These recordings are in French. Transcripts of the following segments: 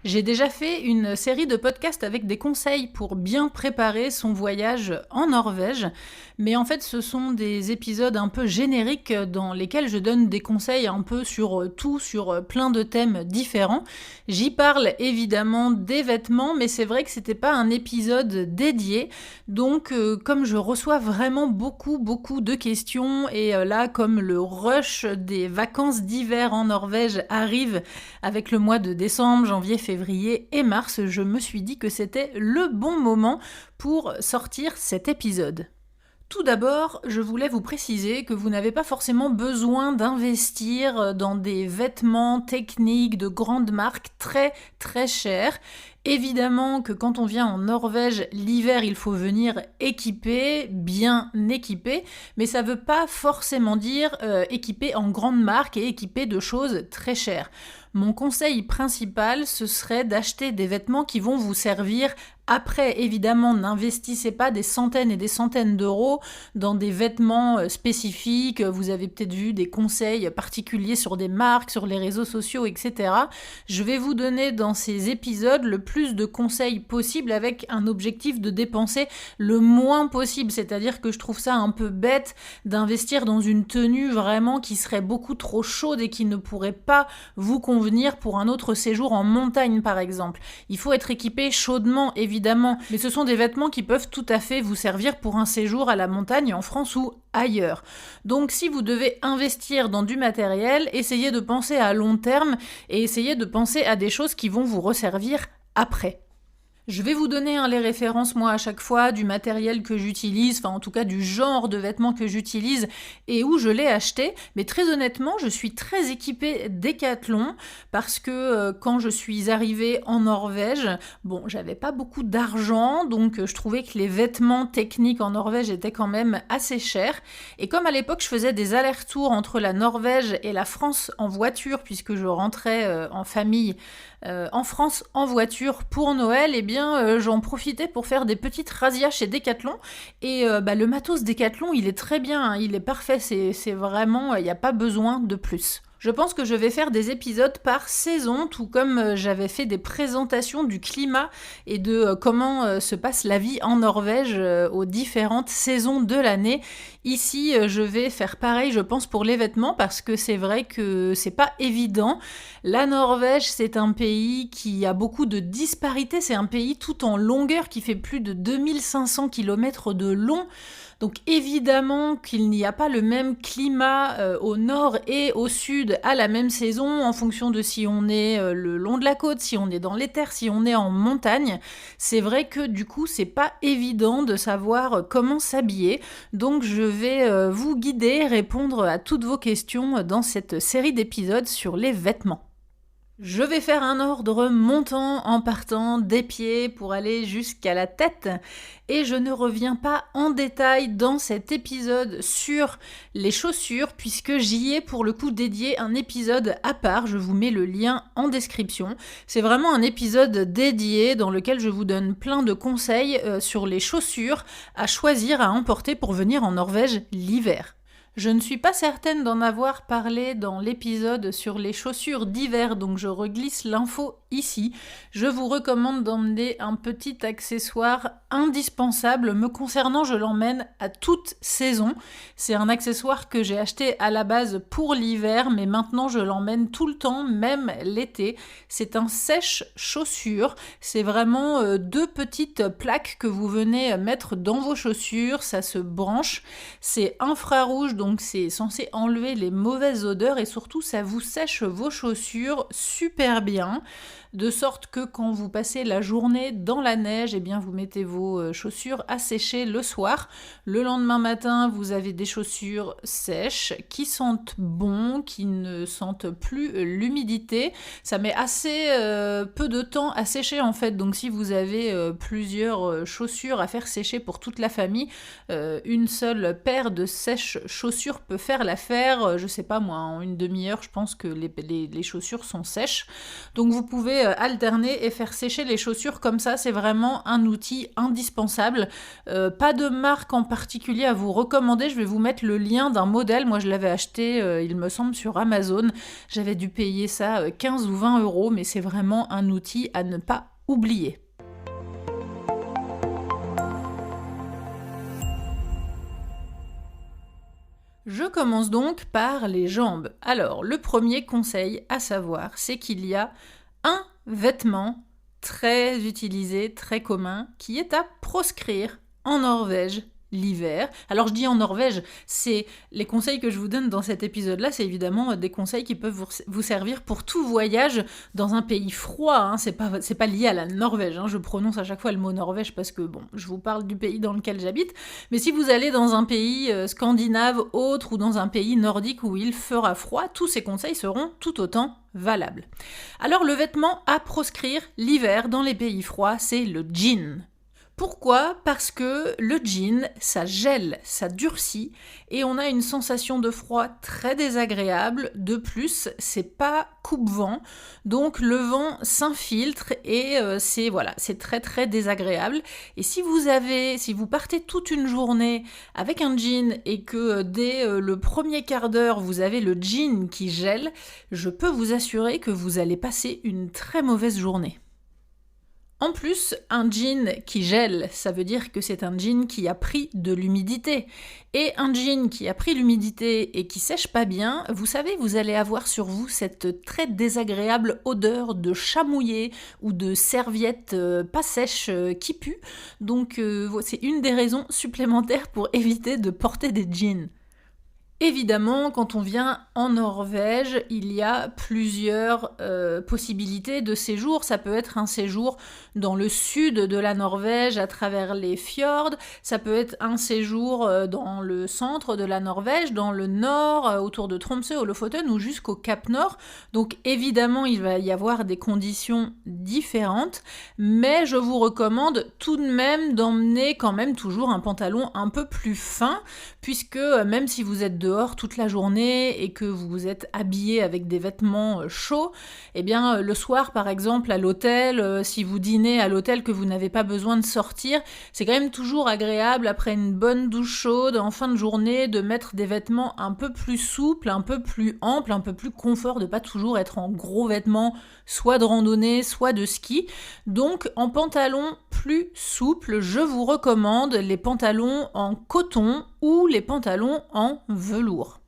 J'ai déjà fait une série de podcasts avec des conseils pour bien préparer son voyage en Norvège, mais en fait ce sont des épisodes un peu génériques dans lesquels je donne des conseils un peu sur tout, sur plein de thèmes différents. J'y parle évidemment des vêtements, mais c'est vrai que c'était pas un épisode dédié, donc comme je reçois vraiment beaucoup de questions, et là comme le rush des vacances d'hiver en Norvège arrive avec le mois de décembre, janvier, février et mars, je me suis dit que c'était le bon moment pour sortir cet épisode. Tout d'abord, je voulais vous préciser que vous n'avez pas forcément besoin d'investir dans des vêtements techniques de grandes marques très chers. Évidemment que quand on vient en Norvège, l'hiver, il faut venir équipé, bien équipé, mais ça ne veut pas forcément dire équipé en grande marque et équipé de choses très chères. Mon conseil principal, ce serait d'acheter des vêtements qui vont vous servir après. Évidemment, n'investissez pas des centaines et des centaines d'euros dans des vêtements spécifiques. Vous avez peut-être vu des conseils particuliers sur des marques, sur les réseaux sociaux, etc. Je vais vous donner dans ces épisodes le plus de conseils possible avec un objectif de dépenser le moins possible. C'est-à-dire que je trouve ça un peu bête d'investir dans une tenue vraiment qui serait beaucoup trop chaude et qui ne pourrait pas vous convenir pour un autre séjour en montagne par exemple. Il faut être équipé chaudement évidemment, mais ce sont des vêtements qui peuvent tout à fait vous servir pour un séjour à la montagne en France ou ailleurs. Donc si vous devez investir dans du matériel, essayez de penser à long terme et essayez de penser à des choses qui vont vous resservir après. Je vais vous donner les références moi à chaque fois du matériel que j'utilise, enfin en tout cas du genre de vêtements que j'utilise et où je l'ai acheté, mais très honnêtement je suis très équipée Decathlon parce que quand je suis arrivée en Norvège, bon j'avais pas beaucoup d'argent donc je trouvais que les vêtements techniques en Norvège étaient quand même assez chers et comme à l'époque je faisais des allers-retours entre la Norvège et la France en voiture puisque je rentrais en famille en France en voiture pour Noël, et bien j'en profitais pour faire des petites razzias chez Decathlon et le matos Decathlon il est très bien, hein, il est parfait, c'est vraiment, il n'y a pas besoin de plus. Je pense que je vais faire des épisodes par saison, tout comme j'avais fait des présentations du climat et de comment se passe la vie en Norvège aux différentes saisons de l'année. Ici, je vais faire pareil, je pense, pour les vêtements, parce que c'est vrai que c'est pas évident. La Norvège, c'est un pays qui a beaucoup de disparités, c'est un pays tout en longueur qui fait plus de 2500 km de long. Donc évidemment qu'il n'y a pas le même climat au nord et au sud à la même saison en fonction de si on est le long de la côte, si on est dans les terres, si on est en montagne. C'est vrai que du coup c'est pas évident de savoir comment s'habiller. Donc je vais vous guider, répondre à toutes vos questions dans cette série d'épisodes sur les vêtements. Je vais faire un ordre montant en partant des pieds pour aller jusqu'à la tête et je ne reviens pas en détail dans cet épisode sur les chaussures puisque j'y ai pour le coup dédié un épisode à part, je vous mets le lien en description. C'est vraiment un épisode dédié dans lequel je vous donne plein de conseils sur les chaussures à choisir, à emporter pour venir en Norvège l'hiver. Je ne suis pas certaine d'en avoir parlé dans l'épisode sur les chaussures d'hiver, donc je reglisse l'info ici. Je vous recommande d'emmener un petit accessoire indispensable. Me concernant, je l'emmène à toute saison. C'est un accessoire que j'ai acheté à la base pour l'hiver, mais maintenant je l'emmène tout le temps, même l'été. C'est un sèche-chaussures. C'est vraiment deux petites plaques que vous venez mettre dans vos chaussures. Ça se branche. C'est infrarouge, donc c'est censé enlever les mauvaises odeurs et surtout ça vous sèche vos chaussures super bien. De sorte que quand vous passez la journée dans la neige, eh bien vous mettez vos chaussures à sécher le soir. Le lendemain matin, vous avez des chaussures sèches qui sentent bon, qui ne sentent plus l'humidité. Ça met assez peu de temps à sécher en fait. Donc si vous avez plusieurs chaussures à faire sécher pour toute la famille, une seule paire de sèche-chaussures chaussure peut faire l'affaire, je sais pas moi, en une demi-heure, je pense que les chaussures sont sèches. Donc vous pouvez alterner et faire sécher les chaussures comme ça, c'est vraiment un outil indispensable. Pas de marque en particulier à vous recommander, je vais vous mettre le lien d'un modèle, moi je l'avais acheté, il me semble, sur Amazon. J'avais dû payer ça 15 ou 20 euros, mais c'est vraiment un outil à ne pas oublier. Je commence donc par les jambes. Alors, le premier conseil à savoir, c'est qu'il y a un vêtement très utilisé, très commun, qui est à proscrire en Norvège l'hiver. Alors je dis en Norvège, c'est les conseils que je vous donne dans cet épisode-là, c'est évidemment des conseils qui peuvent vous servir pour tout voyage dans un pays froid, hein. C'est pas lié à la Norvège, hein. Je prononce à chaque fois le mot Norvège parce que bon, je vous parle du pays dans lequel j'habite, mais si vous allez dans un pays scandinave autre ou dans un pays nordique où il fera froid, tous ces conseils seront tout autant valables. Alors le vêtement à proscrire l'hiver dans les pays froids, c'est le jean. Pourquoi ? Parce que le jean, ça gèle, ça durcit et on a une sensation de froid très désagréable. De plus, c'est pas coupe-vent, donc le vent s'infiltre et c'est très très désagréable. Et si vous partez toute une journée avec un jean et que dès le premier quart d'heure vous avez le jean qui gèle, je peux vous assurer que vous allez passer une très mauvaise journée. En plus, un jean qui gèle, ça veut dire que c'est un jean qui a pris de l'humidité. Et un jean qui a pris l'humidité et qui sèche pas bien, vous savez, vous allez avoir sur vous cette très désagréable odeur de chat mouillé ou de serviette pas sèche qui pue. Donc c'est une des raisons supplémentaires pour éviter de porter des jeans. Évidemment, quand on vient en Norvège, il y a plusieurs possibilités de séjour. Ça peut être un séjour dans le sud de la Norvège à travers les fjords. Ça peut être un séjour dans le centre de la Norvège, dans le nord, autour de Tromsø, au Lofoten ou jusqu'au Cap Nord. Donc évidemment, il va y avoir des conditions différentes, mais je vous recommande tout de même d'emmener quand même toujours un pantalon un peu plus fin, puisque même si vous êtes dehors toute la journée et que vous êtes habillé avec des vêtements chauds, eh bien le soir par exemple à l'hôtel, si vous dînez à l'hôtel que vous n'avez pas besoin de sortir, c'est quand même toujours agréable après une bonne douche chaude en fin de journée de mettre des vêtements un peu plus souples, un peu plus amples, un peu plus confort, de pas toujours être en gros vêtements soit de randonnée, soit de ski. Donc en pantalon plus souple, je vous recommande les pantalons en coton ou les pantalons en velours.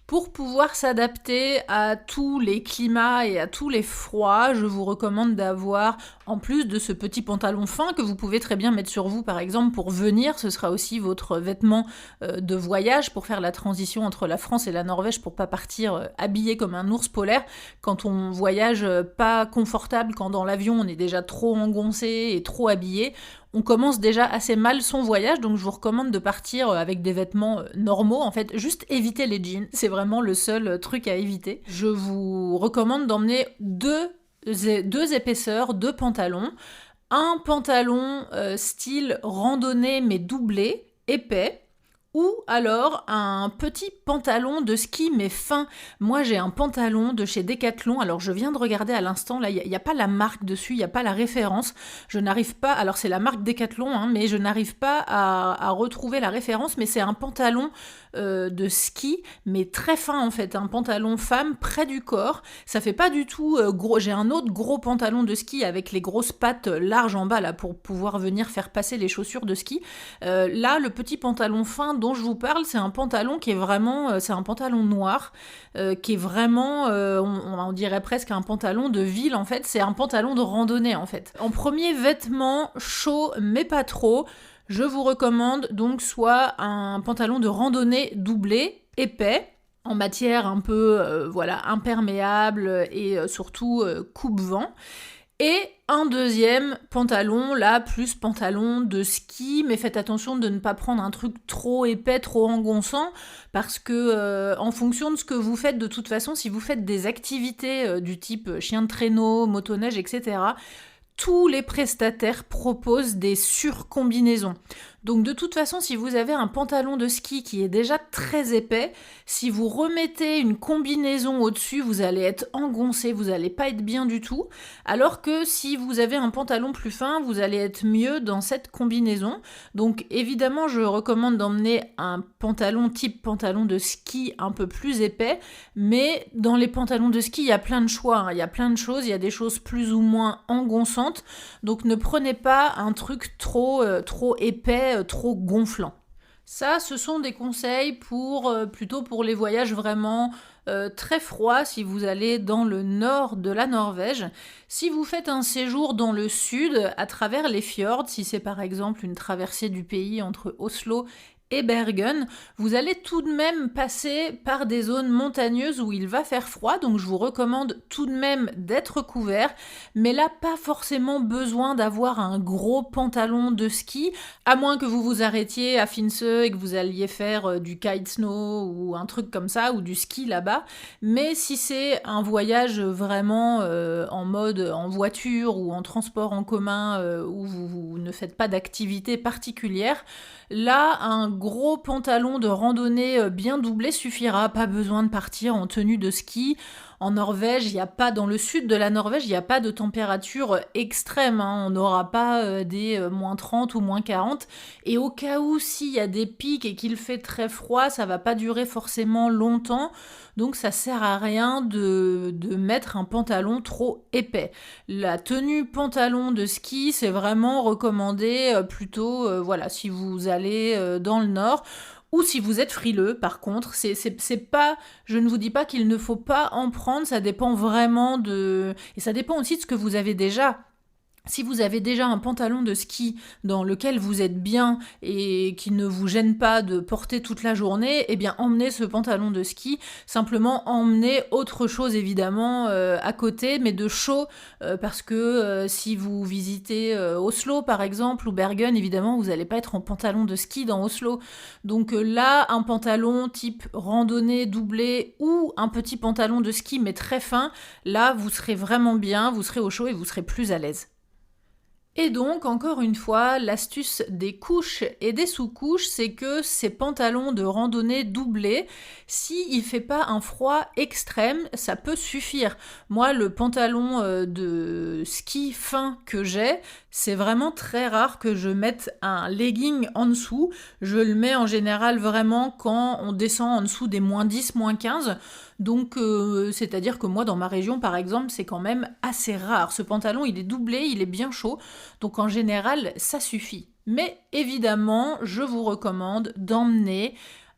Pour pouvoir s'adapter à tous les climats et à tous les froids, je vous recommande d'avoir, en plus de ce petit pantalon fin que vous pouvez très bien mettre sur vous par exemple pour venir, ce sera aussi votre vêtement de voyage pour faire la transition entre la France et la Norvège pour pas partir habillé comme un ours polaire quand on voyage pas confortable, quand dans l'avion on est déjà trop engoncé et trop habillé. On commence déjà assez mal son voyage, donc je vous recommande de partir avec des vêtements normaux. En fait, juste éviter les jeans, c'est vraiment le seul truc à éviter. Je vous recommande d'emmener deux épaisseurs de pantalons. Un pantalon style randonnée mais doublé, épais, ou alors un petit pantalon de ski mais fin. Moi j'ai un pantalon de chez Decathlon, alors je viens de regarder à l'instant, là il n'y a pas la marque dessus, il n'y a pas la référence, je n'arrive pas, alors c'est la marque Decathlon, hein, mais je n'arrive pas à retrouver la référence, mais c'est un pantalon de ski, mais très fin en fait, un pantalon femme près du corps, ça fait pas du tout gros. J'ai un autre gros pantalon de ski avec les grosses pattes larges en bas là pour pouvoir venir faire passer les chaussures de ski. Là le petit pantalon fin dont je vous parle, c'est un pantalon qui est vraiment, c'est un pantalon noir, qui est vraiment, on dirait presque un pantalon de ville en fait, c'est un pantalon de randonnée en fait. En premier vêtement chaud mais pas trop, je vous recommande donc soit un pantalon de randonnée doublé, épais, en matière un peu imperméable et surtout coupe-vent. Et un deuxième pantalon, là, plus pantalon de ski, mais faites attention de ne pas prendre un truc trop épais, trop engonçant, parce que en fonction de ce que vous faites, de toute façon, si vous faites des activités du type chien de traîneau, motoneige, etc., tous les prestataires proposent des surcombinaisons. Donc de toute façon, si vous avez un pantalon de ski qui est déjà très épais, si vous remettez une combinaison au-dessus, vous allez être engoncé, vous n'allez pas être bien du tout. Alors que si vous avez un pantalon plus fin, vous allez être mieux dans cette combinaison. Donc évidemment, je recommande d'emmener un pantalon type pantalon de ski un peu plus épais, mais dans les pantalons de ski, il y a plein de choix, hein. Il y a plein de choses, il y a des choses plus ou moins engonçantes. Donc ne prenez pas un truc trop épais, trop gonflant. Ça, ce sont des conseils plutôt pour les voyages vraiment très froids si vous allez dans le nord de la Norvège. Si vous faites un séjour dans le sud à travers les fjords, si c'est par exemple une traversée du pays entre Oslo et Bergen, vous allez tout de même passer par des zones montagneuses où il va faire froid, donc je vous recommande tout de même d'être couvert, mais là pas forcément besoin d'avoir un gros pantalon de ski, à moins que vous vous arrêtiez à Finse et que vous alliez faire du kite snow ou un truc comme ça, ou du ski là-bas, mais si c'est un voyage vraiment en mode en voiture ou en transport en commun où vous ne faites pas d'activité particulière, là, un gros pantalon de randonnée bien doublé suffira, pas besoin de partir en tenue de ski. En Norvège, il n'y a pas, dans le sud de la Norvège, il n'y a pas de température extrême, hein. On n'aura pas des moins 30 ou moins 40. Et au cas où, s'il y a des pics et qu'il fait très froid, ça va pas durer forcément longtemps. Donc ça sert à rien de mettre un pantalon trop épais. La tenue pantalon de ski, c'est vraiment recommandé plutôt, si vous allez dans le nord. Ou si vous êtes frileux, par contre, c'est pas, je ne vous dis pas qu'il ne faut pas en prendre, ça dépend vraiment et ça dépend aussi de ce que vous avez déjà. Si vous avez déjà un pantalon de ski dans lequel vous êtes bien et qui ne vous gêne pas de porter toute la journée, eh bien emmenez ce pantalon de ski, simplement emmenez autre chose évidemment à côté, mais de chaud, parce que si vous visitez Oslo par exemple ou Bergen, évidemment vous n'allez pas être en pantalon de ski dans Oslo. Donc là, un pantalon type randonnée doublé ou un petit pantalon de ski mais très fin, là vous serez vraiment bien, vous serez au chaud et vous serez plus à l'aise. Et donc, encore une fois, l'astuce des couches et des sous-couches, c'est que ces pantalons de randonnée doublés, s'il ne fait pas un froid extrême, ça peut suffire. Moi, le pantalon de ski fin que j'ai, c'est vraiment très rare que je mette un legging en dessous. Je le mets en général vraiment quand on descend en dessous des moins 10, moins 15. Donc, c'est-à-dire que moi, dans ma région, par exemple, c'est quand même assez rare. Ce pantalon, il est doublé, il est bien chaud. Donc, en général, ça suffit. Mais évidemment, je vous recommande d'emmener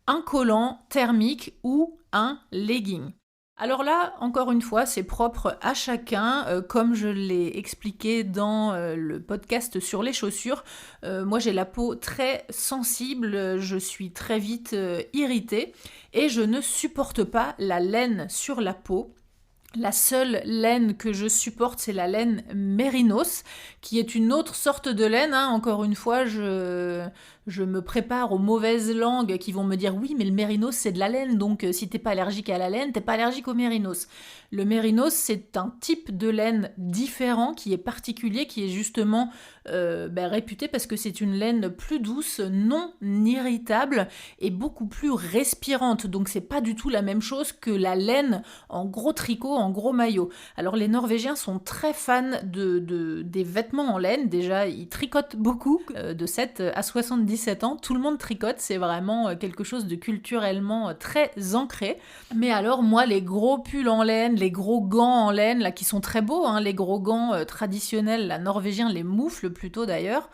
un collant thermique ou un legging. Alors là, encore une fois, c'est propre à chacun. Comme je l'ai expliqué dans le podcast sur les chaussures, moi j'ai la peau très sensible, je suis très vite irritée et je ne supporte pas la laine sur la peau. La seule laine que je supporte, c'est la laine mérinos, qui est une autre sorte de laine, hein. Encore une fois, je me prépare aux mauvaises langues qui vont me dire « Oui, mais le mérinos, c'est de la laine, donc si t'es pas allergique à la laine, t'es pas allergique au mérinos. » Le mérinos, c'est un type de laine différent, qui est particulier, qui est justement réputé parce que c'est une laine plus douce, non irritable et beaucoup plus respirante. Donc c'est pas du tout la même chose que la laine en gros tricot, en gros maillot. Alors les Norvégiens sont très fans des vêtements en laine. Déjà, ils tricotent beaucoup, de 7 à 77 ans. Tout le monde tricote, c'est vraiment quelque chose de culturellement très ancré. Mais alors moi, les gros pulls en laine, les gros gants en laine, là qui sont très beaux, hein, les gros gants traditionnels, là, norvégiens, les moufles plutôt d'ailleurs,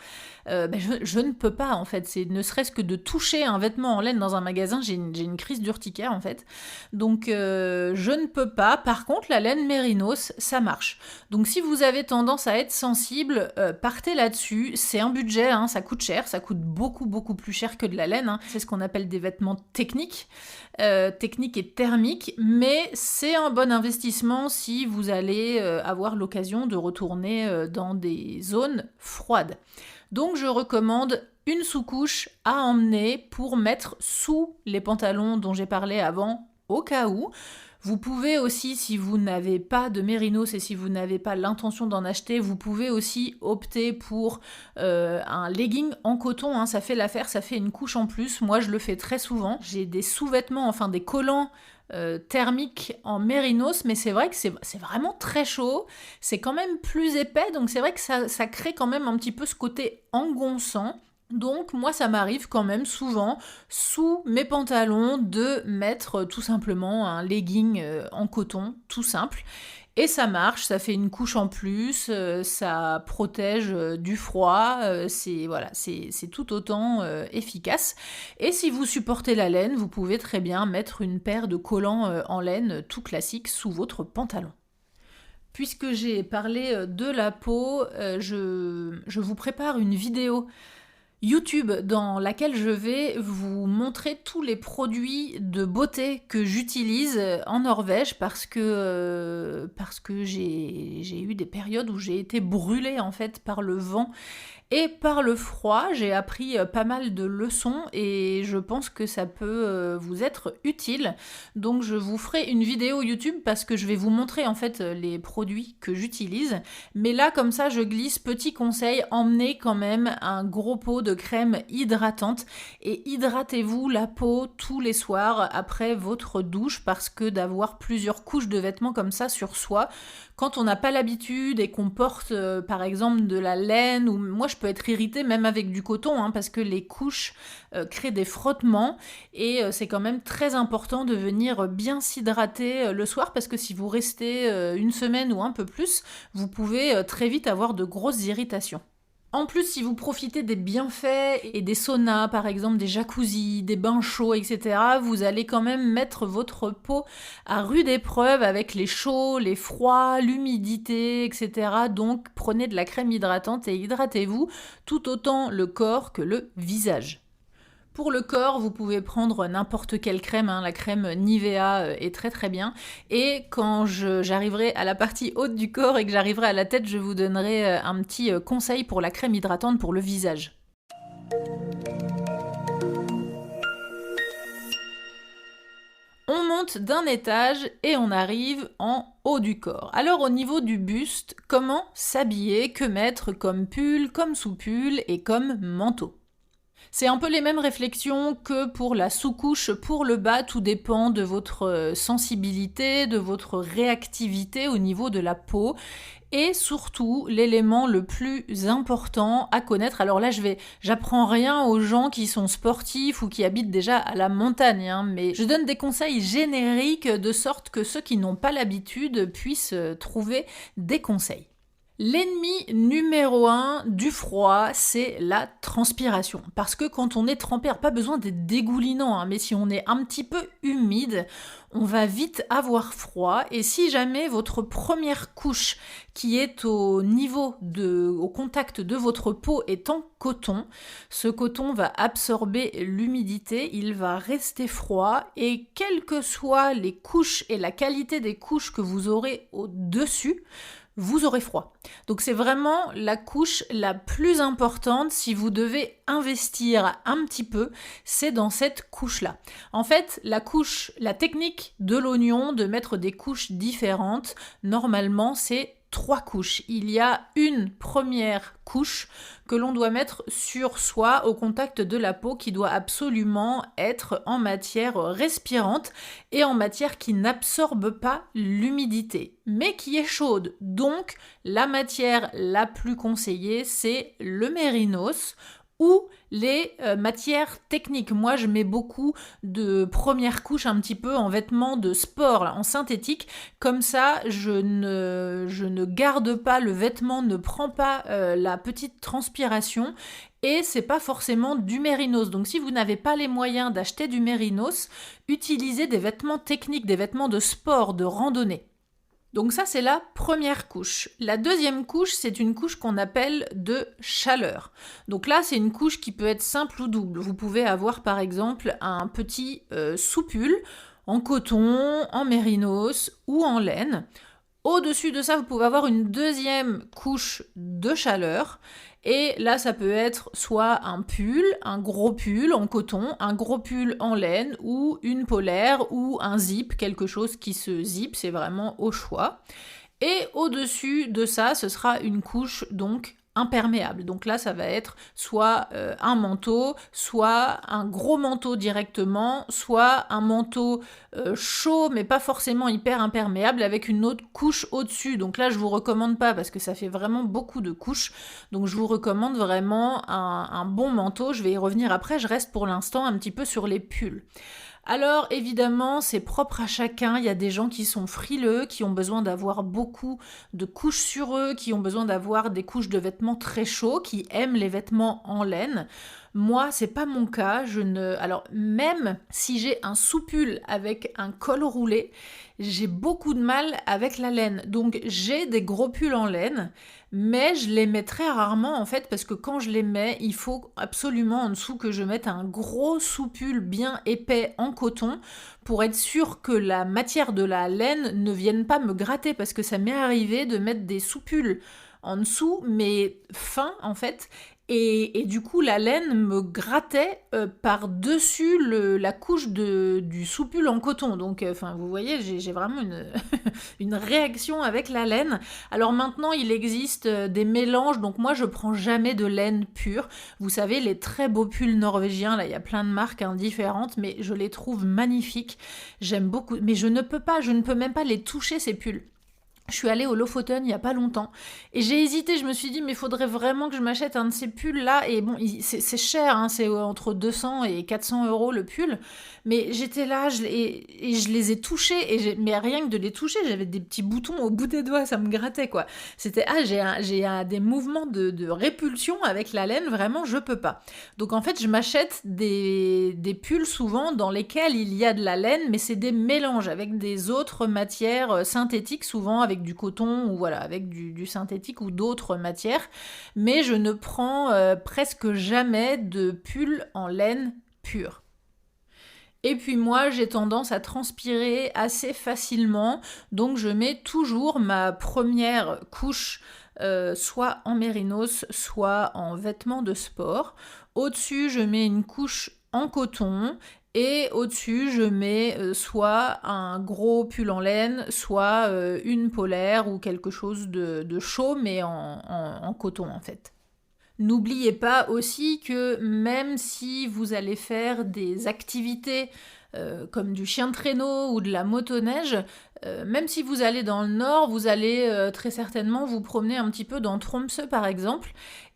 je ne peux pas en fait. C'est ne serait-ce que de toucher un vêtement en laine dans un magasin, j'ai une crise d'urticaire en fait. Donc je ne peux pas. Par contre, la laine mérinos, ça marche. Donc si vous avez tendance à être sensible, partez là-dessus. C'est un budget, hein, ça coûte cher, ça coûte beaucoup plus cher que de la laine, hein. C'est ce qu'on appelle des vêtements techniques et thermiques, mais c'est un bon investissement si vous allez avoir l'occasion de retourner dans des zones froides. Donc je recommande une sous-couche à emmener pour mettre sous les pantalons dont j'ai parlé avant, au cas où. Vous pouvez aussi, si vous n'avez pas de mérinos et si vous n'avez pas l'intention d'en acheter, vous pouvez aussi opter pour un legging en coton, hein, ça fait l'affaire, ça fait une couche en plus. Moi, je le fais très souvent. J'ai des sous-vêtements, enfin des collants thermiques en mérinos, mais c'est vrai que c'est vraiment très chaud. C'est quand même plus épais, donc c'est vrai que ça crée quand même un petit peu ce côté engonçant. Donc moi ça m'arrive quand même souvent sous mes pantalons de mettre tout simplement un legging en coton tout simple et ça marche, ça fait une couche en plus, ça protège du froid, c'est tout autant efficace. Et si vous supportez la laine, vous pouvez très bien mettre une paire de collants en laine tout classique sous votre pantalon. Puisque j'ai parlé de la peau, je vous prépare une vidéo YouTube dans laquelle je vais vous montrer tous les produits de beauté que j'utilise en Norvège parce que j'ai eu des périodes où j'ai été brûlée en fait par le vent et par le froid. J'ai appris pas mal de leçons et je pense que ça peut vous être utile. Donc je vous ferai une vidéo YouTube parce que je vais vous montrer en fait les produits que j'utilise. Mais là comme ça je glisse, petit conseil, emmenez quand même un gros pot de crème hydratante et hydratez-vous la peau tous les soirs après votre douche parce que d'avoir plusieurs couches de vêtements comme ça sur soi, quand on n'a pas l'habitude et qu'on porte par exemple de la laine, ou moi je peux être irritée même avec du coton hein, parce que les couches créent des frottements et c'est quand même très important de venir bien s'hydrater le soir parce que si vous restez une semaine ou un peu plus, vous pouvez très vite avoir de grosses irritations. En plus, si vous profitez des bienfaits et des saunas, par exemple des jacuzzis, des bains chauds, etc., vous allez quand même mettre votre peau à rude épreuve avec les chauds, les froids, l'humidité, etc. Donc prenez de la crème hydratante et hydratez-vous tout autant le corps que le visage. Pour le corps, vous pouvez prendre n'importe quelle crème, hein, la crème Nivea est très très bien. Et quand j'arriverai à la partie haute du corps et que j'arriverai à la tête, je vous donnerai un petit conseil pour la crème hydratante pour le visage. On monte d'un étage et on arrive en haut du corps. Alors au niveau du buste, comment s'habiller, que mettre comme pull, comme sous-pull et comme manteau ? C'est un peu les mêmes réflexions que pour la sous-couche pour le bas, tout dépend de votre sensibilité, de votre réactivité au niveau de la peau et surtout l'élément le plus important à connaître. Alors là, j'apprends rien aux gens qui sont sportifs ou qui habitent déjà à la montagne, hein, mais je donne des conseils génériques de sorte que ceux qui n'ont pas l'habitude puissent trouver des conseils. L'ennemi numéro 1 du froid, c'est la transpiration. Parce que quand on est trempé, pas besoin d'être dégoulinant, hein, mais si on est un petit peu humide, on va vite avoir froid. Et si jamais votre première couche qui est au contact de votre peau est en coton, ce coton va absorber l'humidité, il va rester froid et quelles que soient les couches et la qualité des couches que vous aurez au-dessus, vous aurez froid. Donc c'est vraiment la couche la plus importante si vous devez investir un petit peu, c'est dans cette couche-là. En fait, la technique de l'oignon de mettre des couches différentes, normalement c'est 3 couches. Il y a une première couche que l'on doit mettre sur soi au contact de la peau qui doit absolument être en matière respirante et en matière qui n'absorbe pas l'humidité mais qui est chaude. Donc la matière la plus conseillée c'est le mérinos ou les matières techniques. Moi, je mets beaucoup de première couche un petit peu en vêtements de sport, là, en synthétique. Comme ça, je ne garde pas, le vêtement ne prend pas la petite transpiration et c'est pas forcément du mérinos. Donc si vous n'avez pas les moyens d'acheter du mérinos, utilisez des vêtements techniques, des vêtements de sport, de randonnée. Donc ça, c'est la première couche. La deuxième couche, c'est une couche qu'on appelle de chaleur. Donc là, c'est une couche qui peut être simple ou double. Vous pouvez avoir par exemple un petit sous-pull en coton, en mérinos ou en laine. Au-dessus de ça, vous pouvez avoir une deuxième couche de chaleur. Et là, ça peut être soit un pull, un gros pull en coton, un gros pull en laine ou une polaire ou un zip, quelque chose qui se zip, c'est vraiment au choix. Et au-dessus de ça, ce sera une couche donc imperméable. Donc là, ça va être soit un manteau, soit un gros manteau directement, soit un manteau chaud, mais pas forcément hyper imperméable, avec une autre couche au-dessus. Donc là, je vous recommande pas, parce que ça fait vraiment beaucoup de couches. Donc je vous recommande vraiment un bon manteau. Je vais y revenir après. Je reste pour l'instant un petit peu sur les pulls. Alors évidemment, c'est propre à chacun, il y a des gens qui sont frileux, qui ont besoin d'avoir beaucoup de couches sur eux, qui ont besoin d'avoir des couches de vêtements très chauds, qui aiment les vêtements en laine. Moi, c'est pas mon cas, alors même si j'ai un sous-pull avec un col roulé, j'ai beaucoup de mal avec la laine. Donc j'ai des gros pulls en laine, mais je les mets très rarement en fait, parce que quand je les mets, il faut absolument en dessous que je mette un gros sous-pull bien épais en coton pour être sûr que la matière de la laine ne vienne pas me gratter, parce que ça m'est arrivé de mettre des sous-pulls en dessous, mais fins en fait, et du coup la laine me grattait par-dessus la couche du sous-pull en coton. Donc vous voyez, j'ai vraiment une réaction avec la laine. Alors maintenant, il existe des mélanges, donc moi je prends jamais de laine pure. Vous savez, les très beaux pulls norvégiens, là il y a plein de marques différentes, mais je les trouve magnifiques. J'aime beaucoup, mais je ne peux même pas les toucher, ces pulls. Je suis allée au Lofoten il y a pas longtemps et j'ai hésité, je me suis dit mais il faudrait vraiment que je m'achète un de ces pulls là, et bon c'est cher, hein, c'est entre 200 et 400 € le pull, mais j'étais là et je les ai touchés, mais rien que de les toucher, j'avais des petits boutons au bout des doigts, ça me grattait quoi. C'était j'ai des mouvements de répulsion avec la laine, vraiment je peux pas. Donc en fait je m'achète des pulls souvent dans lesquels il y a de la laine, mais c'est des mélanges avec des autres matières synthétiques, souvent avec du coton ou voilà, avec du synthétique ou d'autres matières, mais je ne prends presque jamais de pull en laine pure. Et puis moi, j'ai tendance à transpirer assez facilement, donc je mets toujours ma première couche soit en mérinos, soit en vêtements de sport. Au-dessus, je mets une couche en coton, et au-dessus, je mets soit un gros pull en laine, soit une polaire ou quelque chose de chaud, mais en coton en fait. N'oubliez pas aussi que même si vous allez faire des activités comme du chien de traîneau ou de la motoneige, même si vous allez dans le nord, vous allez très certainement vous promener un petit peu dans Tromsø par exemple,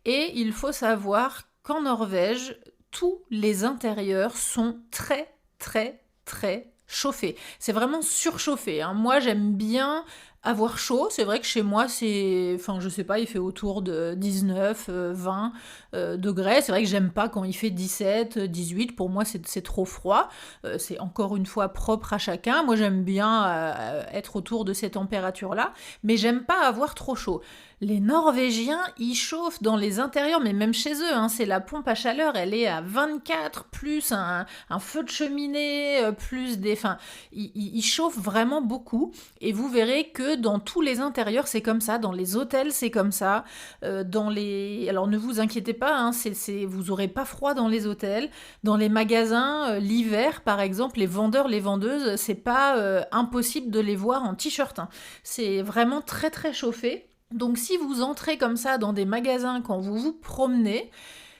et il faut savoir qu'en Norvège, tous les intérieurs sont très très très chauffés. C'est vraiment surchauffé, hein. Moi j'aime bien avoir chaud, c'est vrai que chez moi je sais pas, il fait autour de 19, 20 degrés. C'est vrai que j'aime pas quand il fait 17, 18, pour moi c'est trop froid. C'est encore une fois propre à chacun. Moi j'aime bien être autour de ces températures-là, mais j'aime pas avoir trop chaud. Les Norvégiens, ils chauffent dans les intérieurs, mais même chez eux, hein, c'est la pompe à chaleur, elle est à 24, plus un feu de cheminée, plus des... Enfin, ils chauffent vraiment beaucoup, et vous verrez que dans tous les intérieurs, c'est comme ça, dans les hôtels, c'est comme ça, Alors ne vous inquiétez pas, hein, vous aurez pas froid dans les hôtels, dans les magasins, l'hiver, par exemple, les vendeurs, les vendeuses, c'est pas impossible de les voir en t-shirt, hein. C'est vraiment très très chauffé. Donc si vous entrez comme ça dans des magasins quand vous vous promenez,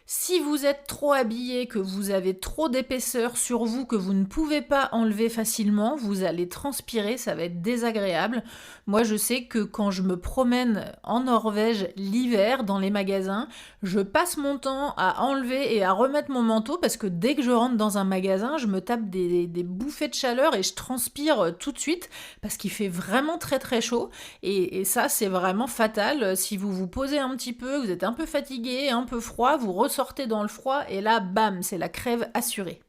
si vous êtes trop habillé, que vous avez trop d'épaisseur sur vous, que vous ne pouvez pas enlever facilement, vous allez transpirer, ça va être désagréable. Moi, je sais que quand je me promène en Norvège l'hiver dans les magasins, je passe mon temps à enlever et à remettre mon manteau, parce que dès que je rentre dans un magasin, je me tape des bouffées de chaleur et je transpire tout de suite, parce qu'il fait vraiment très très chaud. Et ça, c'est vraiment fatal. Si vous vous posez un petit peu, vous êtes un peu fatigué, un peu froid, vous ressortez dans le froid et là, bam, c'est la crève assurée.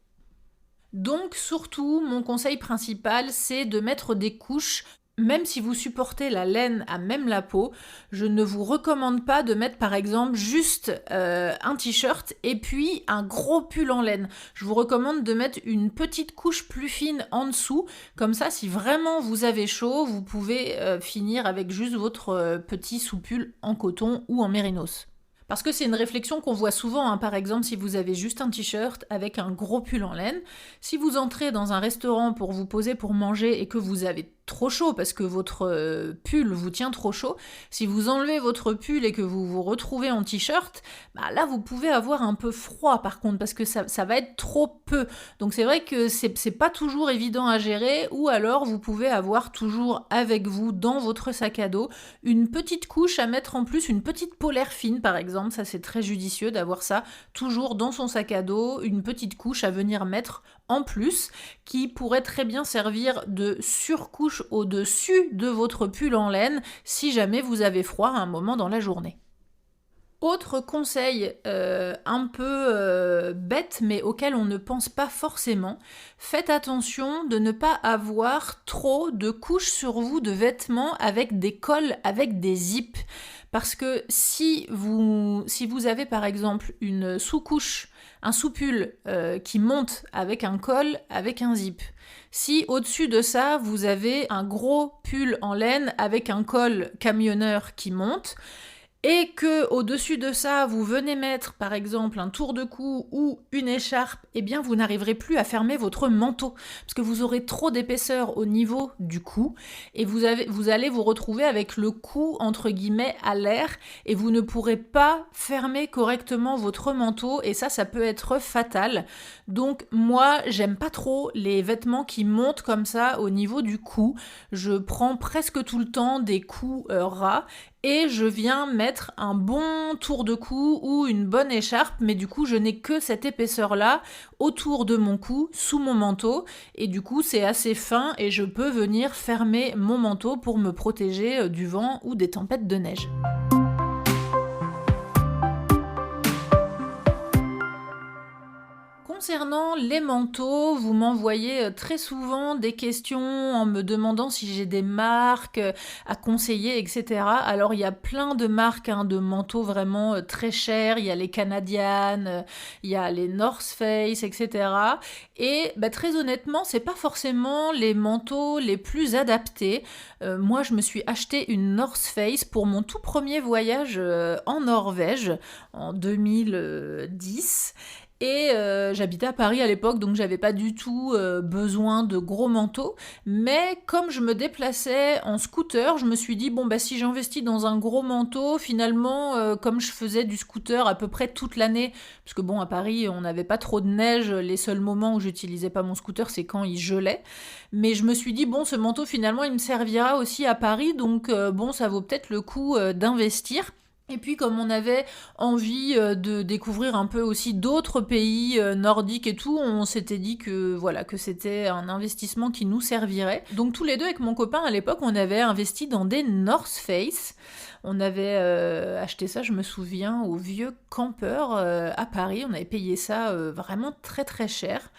Donc surtout, mon conseil principal, c'est de mettre des couches Même si vous supportez la laine à même la peau, je ne vous recommande pas de mettre par exemple juste un t-shirt et puis un gros pull en laine. Je vous recommande de mettre une petite couche plus fine en dessous. Comme ça, si vraiment vous avez chaud, vous pouvez finir avec juste votre petit sous-pull en coton ou en mérinos. Parce que c'est une réflexion qu'on voit souvent, hein. Par exemple, si vous avez juste un t-shirt avec un gros pull en laine, si vous entrez dans un restaurant pour vous poser pour manger et que vous avez trop chaud parce que votre pull vous tient trop chaud, si vous enlevez votre pull et que vous vous retrouvez en t-shirt, bah là vous pouvez avoir un peu froid par contre parce que ça va être trop peu. Donc c'est vrai que c'est pas toujours évident à gérer, ou alors vous pouvez avoir toujours avec vous dans votre sac à dos une petite couche à mettre en plus, une petite polaire fine par exemple. Ça c'est très judicieux d'avoir ça toujours dans son sac à dos, une petite couche à venir mettre en plus, qui pourrait très bien servir de surcouche au-dessus de votre pull en laine si jamais vous avez froid à un moment dans la journée. Autre conseil un peu bête mais auquel on ne pense pas forcément, faites attention de ne pas avoir trop de couches sur vous de vêtements avec des cols, avec des zips. Parce que si vous avez par exemple une sous-couche, un sous-pull qui monte avec un col, avec un zip, si au-dessus de ça vous avez un gros pull en laine avec un col camionneur qui monte, et que au-dessus de ça, vous venez mettre par exemple un tour de cou ou une écharpe, eh bien vous n'arriverez plus à fermer votre manteau parce que vous aurez trop d'épaisseur au niveau du cou et vous allez vous retrouver avec le cou entre guillemets à l'air et vous ne pourrez pas fermer correctement votre manteau et ça peut être fatal. Donc moi, j'aime pas trop les vêtements qui montent comme ça au niveau du cou. Je prends presque tout le temps des coups ras et je viens mettre un bon tour de cou ou une bonne écharpe, mais du coup je n'ai que cette épaisseur-là autour de mon cou, sous mon manteau, et du coup c'est assez fin et je peux venir fermer mon manteau pour me protéger du vent ou des tempêtes de neige. Concernant les manteaux, vous m'envoyez très souvent des questions en me demandant si j'ai des marques à conseiller, etc. Alors il y a plein de marques de manteaux vraiment très chers, il y a les Canadian, il y a les North Face, etc. Et très honnêtement, c'est pas forcément les manteaux les plus adaptés. Moi, je me suis acheté une North Face pour mon tout premier voyage en Norvège en 2010. Et j'habitais à Paris à l'époque, donc j'avais pas du tout besoin de gros manteaux. Mais comme je me déplaçais en scooter, je me suis dit, si j'investis dans un gros manteau, finalement, comme je faisais du scooter à peu près toute l'année, parce que à Paris, on n'avait pas trop de neige, les seuls moments où j'utilisais pas mon scooter, c'est quand il gelait. Mais je me suis dit, ce manteau, finalement, il me servira aussi à Paris, donc ça vaut peut-être le coup d'investir. Et puis comme on avait envie de découvrir un peu aussi d'autres pays nordiques et tout, on s'était dit que c'était un investissement qui nous servirait. Donc tous les deux avec mon copain à l'époque, on avait investi dans des North Face. On avait acheté ça, je me souviens, au Vieux Campeur à Paris. On avait payé ça vraiment très très cher.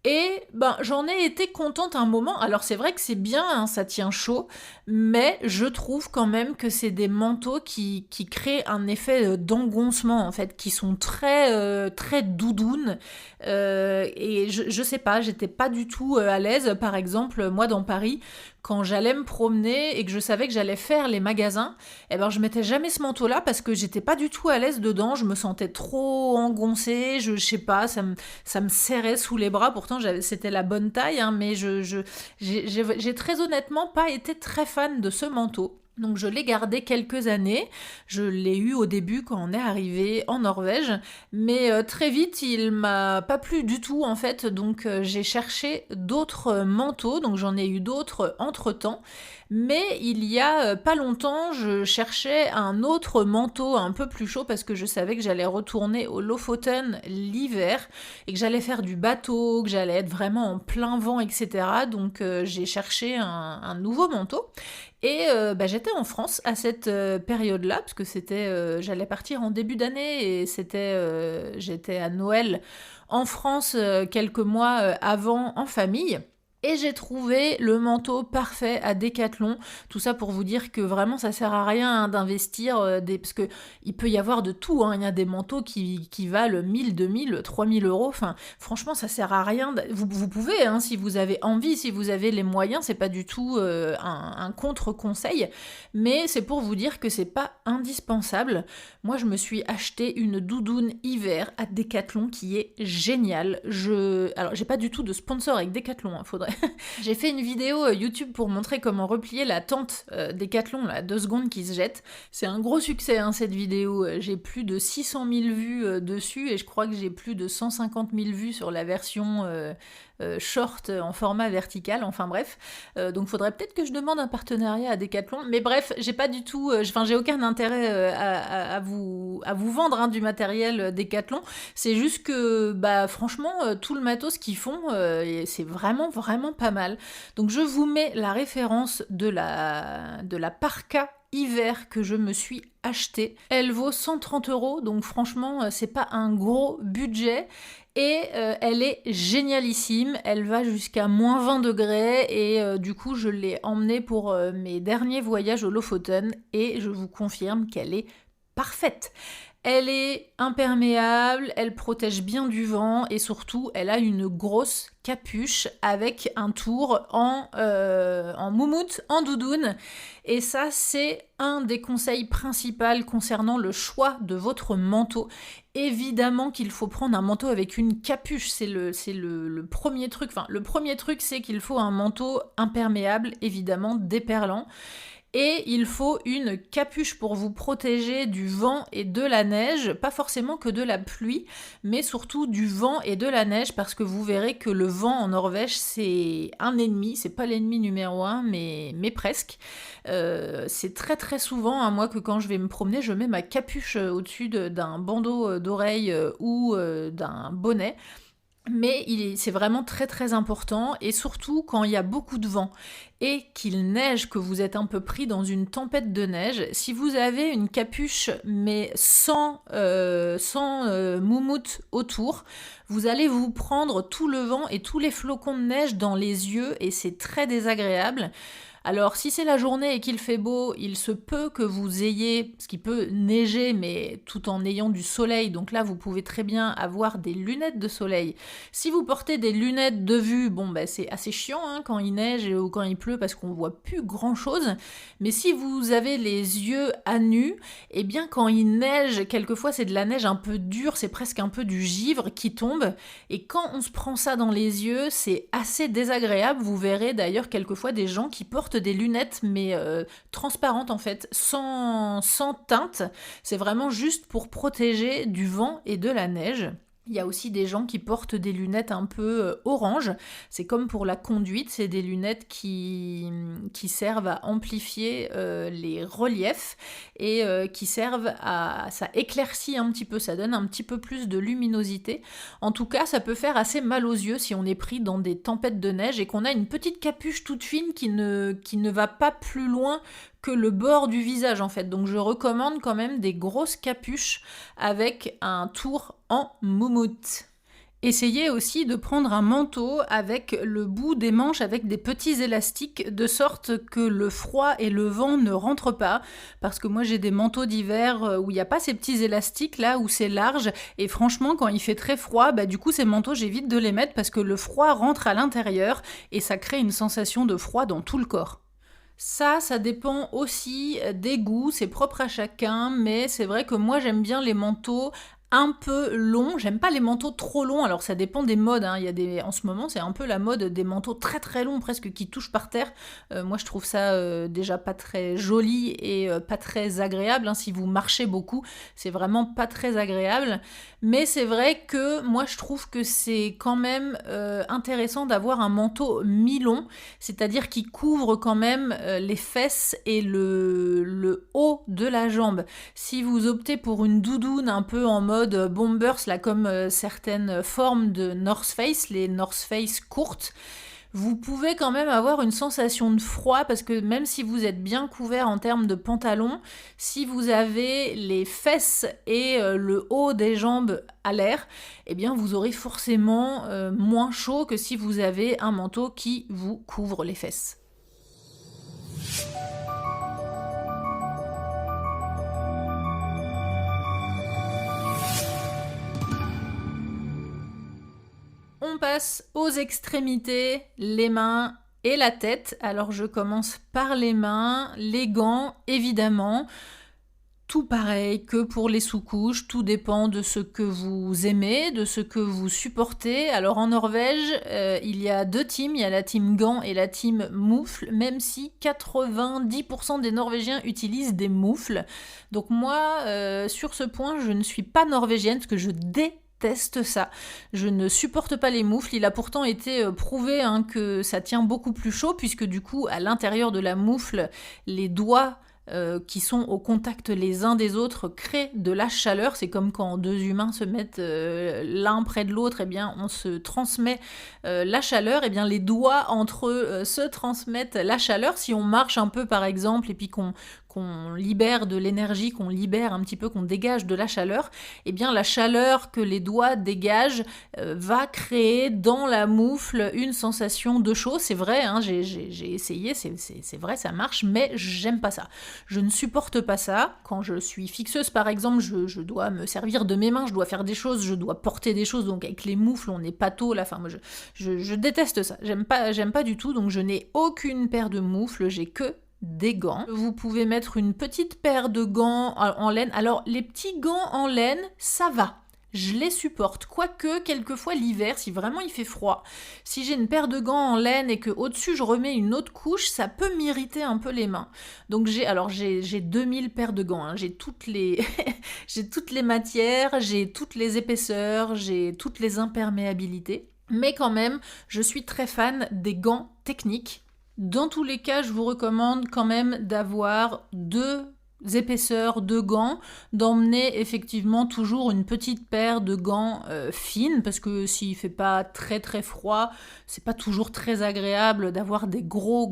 Et j'en ai été contente un moment. Alors c'est vrai que c'est bien, ça tient chaud, mais je trouve quand même que c'est des manteaux qui créent un effet d'engoncement en fait, qui sont très très doudounes. Et je sais pas, j'étais pas du tout à l'aise. Par exemple, moi dans Paris, quand j'allais me promener et que je savais que j'allais faire les magasins, je mettais jamais ce manteau-là parce que j'étais pas du tout à l'aise dedans. Je me sentais trop engoncée. Je sais pas, ça me serrait sous les bras. Pourtant, c'était la bonne taille, mais j'ai très honnêtement pas été très fan de ce manteau. Donc je l'ai gardé quelques années, je l'ai eu au début quand on est arrivé en Norvège, mais très vite il m'a pas plu du tout en fait, donc j'ai cherché d'autres manteaux, donc j'en ai eu d'autres entre-temps, mais il y a pas longtemps je cherchais un autre manteau un peu plus chaud parce que je savais que j'allais retourner au Lofoten l'hiver et que j'allais faire du bateau, que j'allais être vraiment en plein vent, etc. Donc j'ai cherché un nouveau manteau. Et j'étais en France à cette période-là, parce que j'allais partir en début d'année et j'étais à Noël en France quelques mois avant en famille. Et j'ai trouvé le manteau parfait à Decathlon. Tout ça pour vous dire que vraiment ça sert à rien d'investir parce que il peut y avoir de tout. Hein. Il y a des manteaux qui valent 1000, 2000, 3000 euros. Enfin, franchement, ça sert à rien. Vous pouvez, hein, si vous avez envie, si vous avez les moyens, c'est pas du tout un contre-conseil. Mais c'est pour vous dire que c'est pas indispensable. Moi, je me suis acheté une doudoune hiver à Decathlon qui est géniale. Alors, j'ai pas du tout de sponsor avec Decathlon, hein, faudrait. J'ai fait une vidéo YouTube pour montrer comment replier la tente Decathlon, là, 2 secondes qui se jette. C'est un gros succès, hein, cette vidéo. J'ai plus de 600 000 vues dessus et je crois que j'ai plus de 150 000 vues sur la version short en format vertical. Enfin bref, donc faudrait peut-être que je demande un partenariat à Decathlon. Mais bref, j'ai pas du tout, j'ai aucun intérêt à vous vendre hein, du matériel Decathlon. C'est juste que, franchement, tout le matos qu'ils font, c'est vraiment pas mal. Donc je vous mets la référence de la parka hiver que je me suis achetée. Elle vaut 130 €, donc franchement, c'est pas un gros budget. Et elle est génialissime, elle va jusqu'à moins 20 degrés et du coup je l'ai emmenée pour mes derniers voyages au Lofoten et je vous confirme qu'elle est parfaite. Elle est imperméable, elle protège bien du vent et surtout elle a une grosse capuche avec un tour en moumoute, en doudoune. Et ça, c'est un des conseils principaux concernant le choix de votre manteau. Évidemment qu'il faut prendre un manteau avec une capuche, c'est le premier truc. Enfin, le premier truc, c'est qu'il faut un manteau imperméable, évidemment, déperlant. Et il faut une capuche pour vous protéger du vent et de la neige, pas forcément que de la pluie, mais surtout du vent et de la neige, parce que vous verrez que le vent en Norvège, c'est un ennemi, c'est pas l'ennemi numéro 1, mais presque. C'est très très souvent, hein, moi, que quand je vais me promener, je mets ma capuche au-dessus d'un bandeau d'oreille ou d'un bonnet. Mais c'est vraiment très très important et surtout quand il y a beaucoup de vent et qu'il neige, que vous êtes un peu pris dans une tempête de neige, si vous avez une capuche mais sans moumoute autour, vous allez vous prendre tout le vent et tous les flocons de neige dans les yeux et c'est très désagréable. Alors si c'est la journée et qu'il fait beau, il se peut que vous ayez, parce qu'il peut neiger mais tout en ayant du soleil, donc là vous pouvez très bien avoir des lunettes de soleil. Si vous portez des lunettes de vue, c'est assez chiant hein, quand il neige ou quand il pleut parce qu'on voit plus grand chose, mais si vous avez les yeux à nu, eh bien quand il neige, quelquefois c'est de la neige un peu dure, c'est presque un peu du givre qui tombe, et quand on se prend ça dans les yeux, c'est assez désagréable. Vous verrez d'ailleurs quelquefois des gens qui portent des lunettes mais transparentes en fait, sans teinte. C'est vraiment juste pour protéger du vent et de la neige. Il y a aussi des gens qui portent des lunettes un peu orange. C'est comme pour la conduite, c'est des lunettes qui servent à amplifier les reliefs et qui servent à... ça éclaircit un petit peu, ça donne un petit peu plus de luminosité. En tout cas, ça peut faire assez mal aux yeux si on est pris dans des tempêtes de neige et qu'on a une petite capuche toute fine qui ne va pas plus loin que le bord du visage en fait. Donc je recommande quand même des grosses capuches avec un tour en moumoute. Essayez aussi de prendre un manteau avec le bout des manches avec des petits élastiques de sorte que le froid et le vent ne rentrent pas, parce que moi j'ai des manteaux d'hiver où il n'y a pas ces petits élastiques là, où c'est large, et franchement quand il fait très froid, du coup ces manteaux j'évite de les mettre parce que le froid rentre à l'intérieur et ça crée une sensation de froid dans tout le corps. Ça dépend aussi des goûts, c'est propre à chacun, mais c'est vrai que moi j'aime bien les manteaux un peu longs, j'aime pas les manteaux trop longs, alors ça dépend des modes, hein. En ce moment c'est un peu la mode des manteaux très très longs, presque qui touchent par terre. Moi je trouve ça déjà pas très joli et pas très agréable, hein. Si vous marchez beaucoup, c'est vraiment pas très agréable, mais c'est vrai que moi je trouve que c'est quand même intéressant d'avoir un manteau mi-long, c'est-à-dire qui couvre quand même les fesses et le haut de la jambe. Si vous optez pour une doudoune un peu en mode bombers, là, comme certaines formes de North Face, les North Face courtes, vous pouvez quand même avoir une sensation de froid parce que même si vous êtes bien couvert en termes de pantalon, si vous avez les fesses et le haut des jambes à l'air, eh bien vous aurez forcément moins chaud que si vous avez un manteau qui vous couvre les fesses. On passe aux extrémités, les mains et la tête. Alors je commence par les mains, les gants évidemment. Tout pareil que pour les sous-couches, tout dépend de ce que vous aimez, de ce que vous supportez. Alors en Norvège, il y a 2 teams, il y a la team gants et la team moufles, même si 90% des Norvégiens utilisent des moufles. Donc moi, sur ce point, je ne suis pas norvégienne parce que je déteste ça. Je ne supporte pas les moufles. Il a pourtant été prouvé que ça tient beaucoup plus chaud puisque du coup, à l'intérieur de la moufle, les doigts qui sont au contact les uns des autres créent de la chaleur. C'est comme quand 2 humains se mettent l'un près de l'autre, eh bien on se transmet la chaleur. Eh bien les doigts entre eux se transmettent la chaleur. Si on marche un peu par exemple et puis qu'on libère de l'énergie, qu'on libère un petit peu, qu'on dégage de la chaleur, eh bien la chaleur que les doigts dégagent va créer dans la moufle une sensation de chaud. C'est vrai, j'ai essayé, c'est vrai, ça marche, mais j'aime pas ça. Je ne supporte pas ça. Quand je suis fixeuse par exemple, je dois me servir de mes mains, je dois faire des choses, je dois porter des choses, donc avec les moufles on est pâteau là, enfin moi je déteste ça, j'aime pas du tout, donc je n'ai aucune paire de moufles, j'ai que des gants. Vous pouvez mettre une petite paire de gants en laine. Alors les petits gants en laine, ça va. Je les supporte, quoique quelquefois l'hiver, si vraiment il fait froid, si j'ai une paire de gants en laine et que au-dessus je remets une autre couche, ça peut m'irriter un peu les mains. Donc j'ai 2000 paires de gants, j'ai toutes les j'ai toutes les matières, j'ai toutes les épaisseurs, j'ai toutes les imperméabilités, mais quand même, je suis très fan des gants techniques. Dans tous les cas, je vous recommande quand même d'avoir 2 épaisseurs de gants, d'emmener effectivement toujours une petite paire de gants fines, parce que s'il fait pas très très froid, c'est pas toujours très agréable d'avoir des gros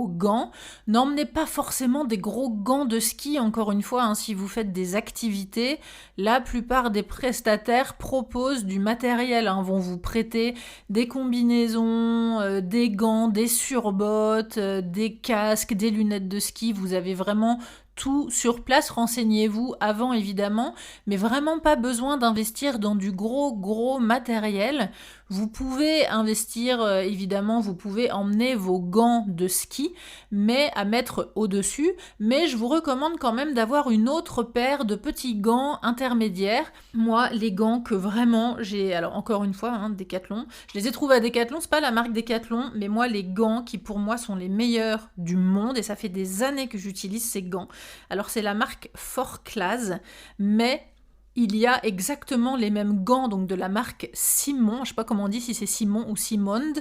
gants. N'emmenez pas forcément des gros gants de ski, encore une fois, si vous faites des activités, la plupart des prestataires proposent du matériel, vont vous prêter des combinaisons, des gants, des surbottes, des casques, des lunettes de ski, vous avez vraiment tout sur place, renseignez-vous avant évidemment, mais vraiment pas besoin d'investir dans du gros matériel. Vous pouvez investir, évidemment, vous pouvez emmener vos gants de ski, mais à mettre au-dessus, mais je vous recommande quand même d'avoir une autre paire de petits gants intermédiaires. Moi, les gants que vraiment j'ai, alors encore une fois, Decathlon, je les ai trouvés à Decathlon, c'est pas la marque Decathlon, mais moi, les gants qui pour moi sont les meilleurs du monde, et ça fait des années que j'utilise ces gants. Alors c'est la marque Forclaz, mais il y a exactement les mêmes gants, donc de la marque Simon, je ne sais pas comment on dit, si c'est Simon ou Simonde,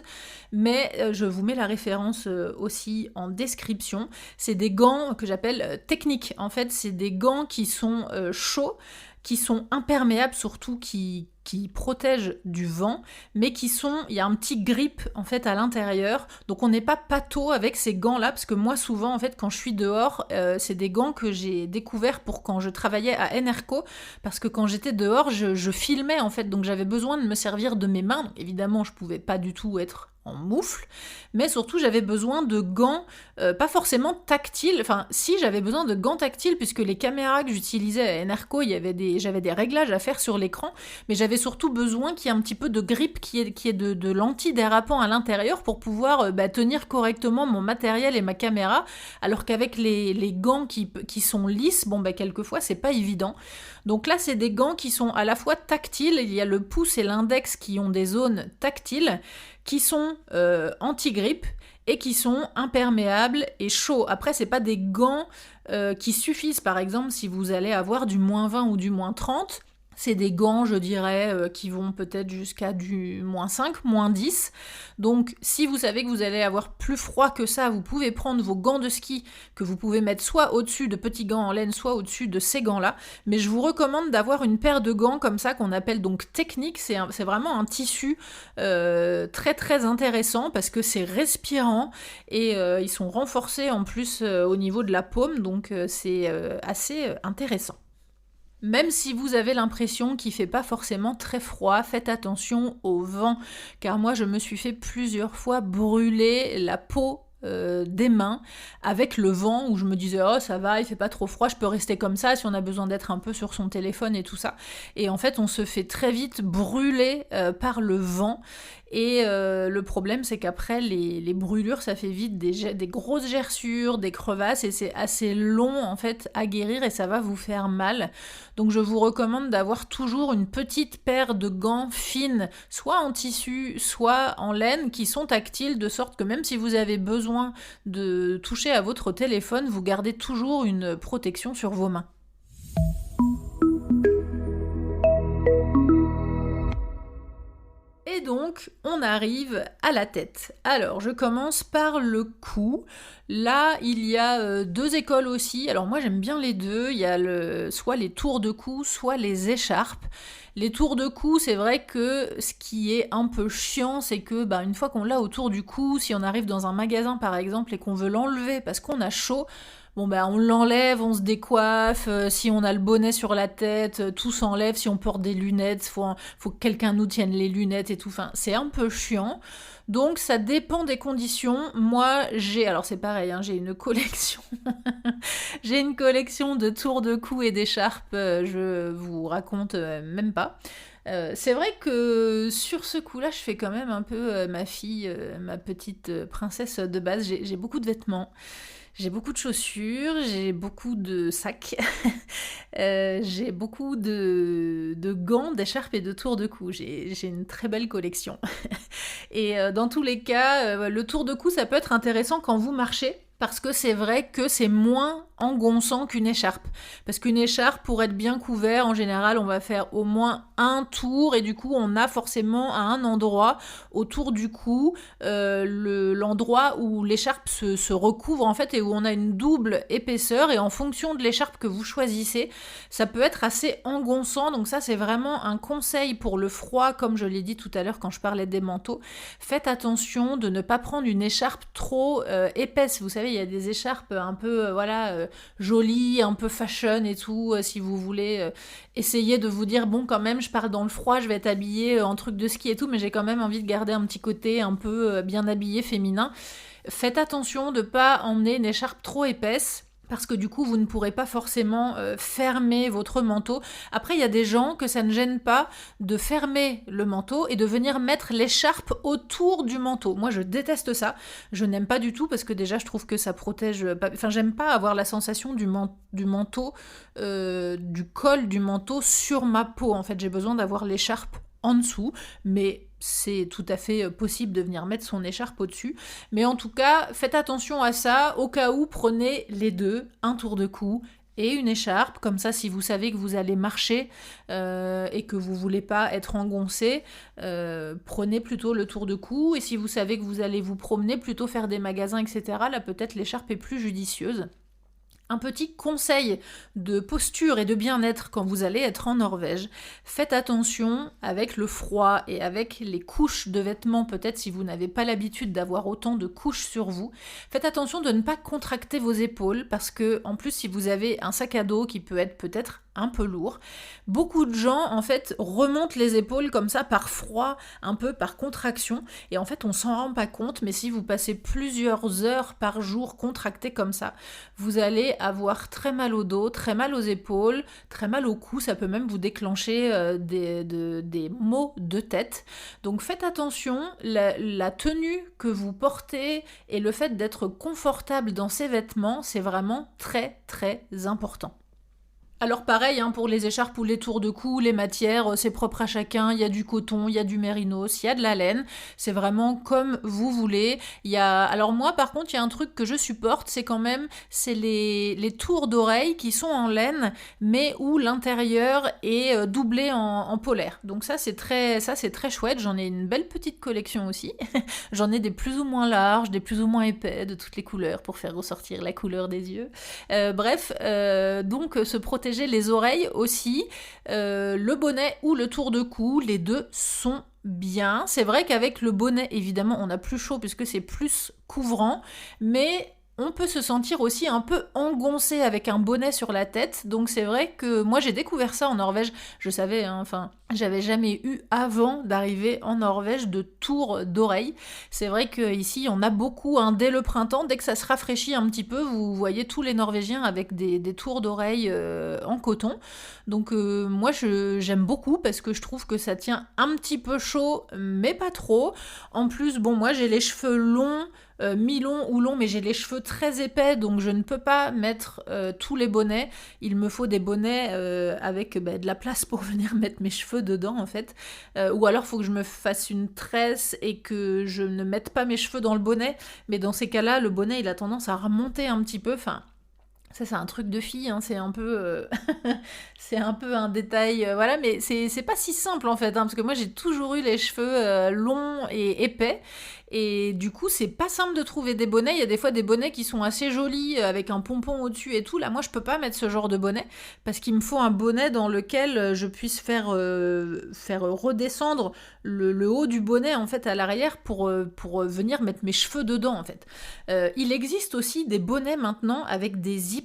mais je vous mets la référence aussi en description. C'est des gants que j'appelle techniques. En fait, c'est des gants qui sont chauds, qui sont imperméables, surtout qui protègent du vent, mais il y a un petit grip en fait à l'intérieur, donc on n'est pas pâteau avec ces gants-là, parce que moi souvent en fait quand je suis dehors, c'est des gants que j'ai découverts pour quand je travaillais à Enerco, parce que quand j'étais dehors, je filmais en fait, donc j'avais besoin de me servir de mes mains, donc évidemment je pouvais pas du tout être en moufle, mais surtout j'avais besoin de gants, pas forcément tactiles, enfin si j'avais besoin de gants tactiles, puisque les caméras que j'utilisais à Enerco, j'avais des réglages à faire sur l'écran, mais j'avais surtout besoin qu'il y ait un petit peu de grip, qu'il y ait de l'anti-dérapant à l'intérieur pour pouvoir tenir correctement mon matériel et ma caméra, alors qu'avec les gants qui sont lisses, quelquefois c'est pas évident. Donc là c'est des gants qui sont à la fois tactiles, il y a le pouce et l'index qui ont des zones tactiles, qui sont anti-grippe et qui sont imperméables et chauds. Après, c'est pas des gants qui suffisent, par exemple, si vous allez avoir du -20 ou du -30. C'est des gants, je dirais, qui vont peut-être jusqu'à du -5, -10. Donc, si vous savez que vous allez avoir plus froid que ça, vous pouvez prendre vos gants de ski que vous pouvez mettre soit au-dessus de petits gants en laine, soit au-dessus de ces gants-là. Mais je vous recommande d'avoir une paire de gants comme ça qu'on appelle donc technique. C'est vraiment un tissu très très intéressant parce que c'est respirant et ils sont renforcés en plus au niveau de la paume. Donc, c'est assez intéressant. Même si vous avez l'impression qu'il fait pas forcément très froid, faites attention au vent, car moi je me suis fait plusieurs fois brûler la peau des mains avec le vent où je me disais oh ça va, il fait pas trop froid, je peux rester comme ça si on a besoin d'être un peu sur son téléphone et tout ça. Et en fait on se fait très vite brûler par le vent. Et le problème, c'est qu'après, les brûlures, ça fait vite des grosses gerçures, des crevasses, et c'est assez long, en fait, à guérir, et ça va vous faire mal. Donc, je vous recommande d'avoir toujours une petite paire de gants fines, soit en tissu, soit en laine, qui sont tactiles, de sorte que même si vous avez besoin de toucher à votre téléphone, vous gardez toujours une protection sur vos mains. Et donc, on arrive à la tête. Alors, je commence par le cou. Là, il y a deux écoles aussi. Alors moi, j'aime bien les deux. Il y a soit les tours de cou, soit les écharpes. Les tours de cou, c'est vrai que ce qui est un peu chiant, c'est que une fois qu'on l'a autour du cou, si on arrive dans un magasin par exemple et qu'on veut l'enlever parce qu'on a chaud, on l'enlève, on se décoiffe, si on a le bonnet sur la tête, tout s'enlève, si on porte des lunettes, faut que quelqu'un nous tienne les lunettes et tout, enfin, c'est un peu chiant. Donc ça dépend des conditions. Moi, alors c'est pareil, j'ai une collection. J'ai une collection de tours de cou et d'écharpes, je vous raconte même pas. C'est vrai que sur ce coup-là, je fais quand même un peu ma fille, ma petite princesse de base. J'ai beaucoup de vêtements. J'ai beaucoup de chaussures, j'ai beaucoup de sacs, j'ai beaucoup de gants, d'écharpes et de tours de cou. J'ai une très belle collection. Et dans tous les cas, le tour de cou, ça peut être intéressant quand vous marchez, parce que c'est vrai que c'est moins engonçant qu'une écharpe. Parce qu'une écharpe, pour être bien couvert, en général, on va faire au moins un tour, et du coup, on a forcément à un endroit, autour du cou, l'endroit où l'écharpe se recouvre, en fait, et où on a une double épaisseur, et en fonction de l'écharpe que vous choisissez, ça peut être assez engonçant. Donc ça, c'est vraiment un conseil pour le froid, comme je l'ai dit tout à l'heure quand je parlais des manteaux. Faites attention de ne pas prendre une écharpe trop épaisse. Vous savez, il y a des écharpes un peu jolies, un peu fashion et tout, si vous voulez essayer de vous dire bon, quand même, je pars dans le froid, je vais être habillée en truc de ski et tout, mais j'ai quand même envie de garder un petit côté un peu bien habillé, féminin. Faites attention de ne pas emmener une écharpe trop épaisse, parce que du coup, vous ne pourrez pas forcément fermer votre manteau. Après, il y a des gens que ça ne gêne pas de fermer le manteau et de venir mettre l'écharpe autour du manteau. Moi, je déteste ça. Je n'aime pas du tout parce que déjà, je trouve que ça protège... Enfin, j'aime pas avoir la sensation du manteau, du col du manteau sur ma peau. En fait, j'ai besoin d'avoir l'écharpe en dessous, mais c'est tout à fait possible de venir mettre son écharpe au-dessus. Mais en tout cas, faites attention à ça. Au cas où, prenez les deux, un tour de cou et une écharpe. Comme ça, si vous savez que vous allez marcher et que vous voulez pas être engoncé, prenez plutôt le tour de cou. Et si vous savez que vous allez vous promener, plutôt faire des magasins, etc., là, peut-être l'écharpe est plus judicieuse. Un petit conseil de posture et de bien-être quand vous allez être en Norvège. Faites attention avec le froid et avec les couches de vêtements, peut-être si vous n'avez pas l'habitude d'avoir autant de couches sur vous. Faites attention de ne pas contracter vos épaules parce que, en plus, si vous avez un sac à dos qui peut être peut-être un peu lourd, beaucoup de gens en fait remontent les épaules comme ça par froid, un peu par contraction, et en fait on s'en rend pas compte, mais si vous passez plusieurs heures par jour contractées comme ça, vous allez avoir très mal au dos, très mal aux épaules, très mal au cou, ça peut même vous déclencher des maux de tête. Donc faites attention, la tenue que vous portez et le fait d'être confortable dans ces vêtements, c'est vraiment très très important. Alors pareil, hein, pour les écharpes ou les tours de cou, les matières, c'est propre à chacun. Il y a du coton, il y a du mérinos, il y a de la laine. C'est vraiment comme vous voulez. Alors moi, par contre, il y a un truc que je supporte, c'est les tours d'oreilles qui sont en laine, mais où l'intérieur est doublé en polaire. Donc ça, c'est très chouette. J'en ai une belle petite collection aussi. J'en ai des plus ou moins larges, des plus ou moins épais, de toutes les couleurs pour faire ressortir la couleur des yeux. Donc se protéger les oreilles aussi, le bonnet ou le tour de cou, les deux sont bien. C'est vrai qu'avec le bonnet, évidemment, on a plus chaud puisque c'est plus couvrant, mais on peut se sentir aussi un peu engoncé avec un bonnet sur la tête. Donc c'est vrai que moi j'ai découvert ça en Norvège. Je savais, hein, j'avais jamais eu avant d'arriver en Norvège de tours d'oreilles. C'est vrai qu'ici on a beaucoup, hein, dès le printemps, dès que ça se rafraîchit un petit peu, vous voyez tous les Norvégiens avec des tours d'oreilles en coton. Donc moi j'aime beaucoup parce que je trouve que ça tient un petit peu chaud, mais pas trop. En plus, bon, moi j'ai les cheveux longs, mi-long ou long, mais j'ai les cheveux très épais, donc je ne peux pas mettre tous les bonnets. Il me faut des bonnets avec de la place pour venir mettre mes cheveux dedans, en fait. Ou alors, il faut que je me fasse une tresse et que je ne mette pas mes cheveux dans le bonnet. Mais dans ces cas-là, le bonnet, il a tendance à remonter un petit peu. Enfin, ça, c'est un truc de fille, hein, c'est un peu c'est un peu un détail, voilà, mais c'est pas si simple en fait, hein, parce que moi j'ai toujours eu les cheveux longs et épais, et du coup c'est pas simple de trouver des bonnets. Il y a des fois des bonnets qui sont assez jolis, avec un pompon au-dessus et tout. Là, moi je peux pas mettre ce genre de bonnet, parce qu'il me faut un bonnet dans lequel je puisse faire redescendre le haut du bonnet en fait à l'arrière pour venir mettre mes cheveux dedans en fait. Il existe aussi des bonnets maintenant avec des zips,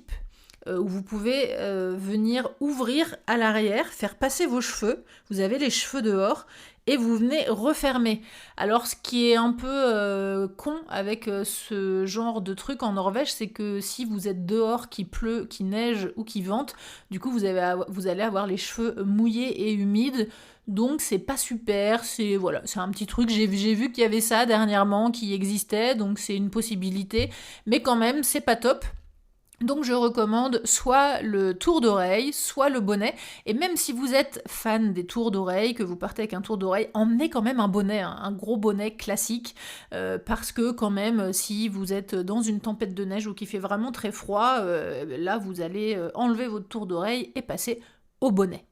où vous pouvez venir ouvrir à l'arrière, faire passer vos cheveux, vous avez les cheveux dehors, et vous venez refermer. Alors ce qui est un peu con avec ce genre de truc en Norvège, c'est que si vous êtes dehors, qu'il pleut, qu'il neige ou qu'il vente, du coup vous allez avoir les cheveux mouillés et humides. Donc c'est pas super, c'est un petit truc, j'ai vu qu'il y avait ça dernièrement qui existait, donc c'est une possibilité, mais quand même c'est pas top. Donc je recommande soit le tour d'oreille, soit le bonnet. Et même si vous êtes fan des tours d'oreille, que vous partez avec un tour d'oreille, emmenez quand même un bonnet, hein, un gros bonnet classique, parce que quand même, si vous êtes dans une tempête de neige ou qu'il fait vraiment très froid, là vous allez enlever votre tour d'oreille et passer au bonnet.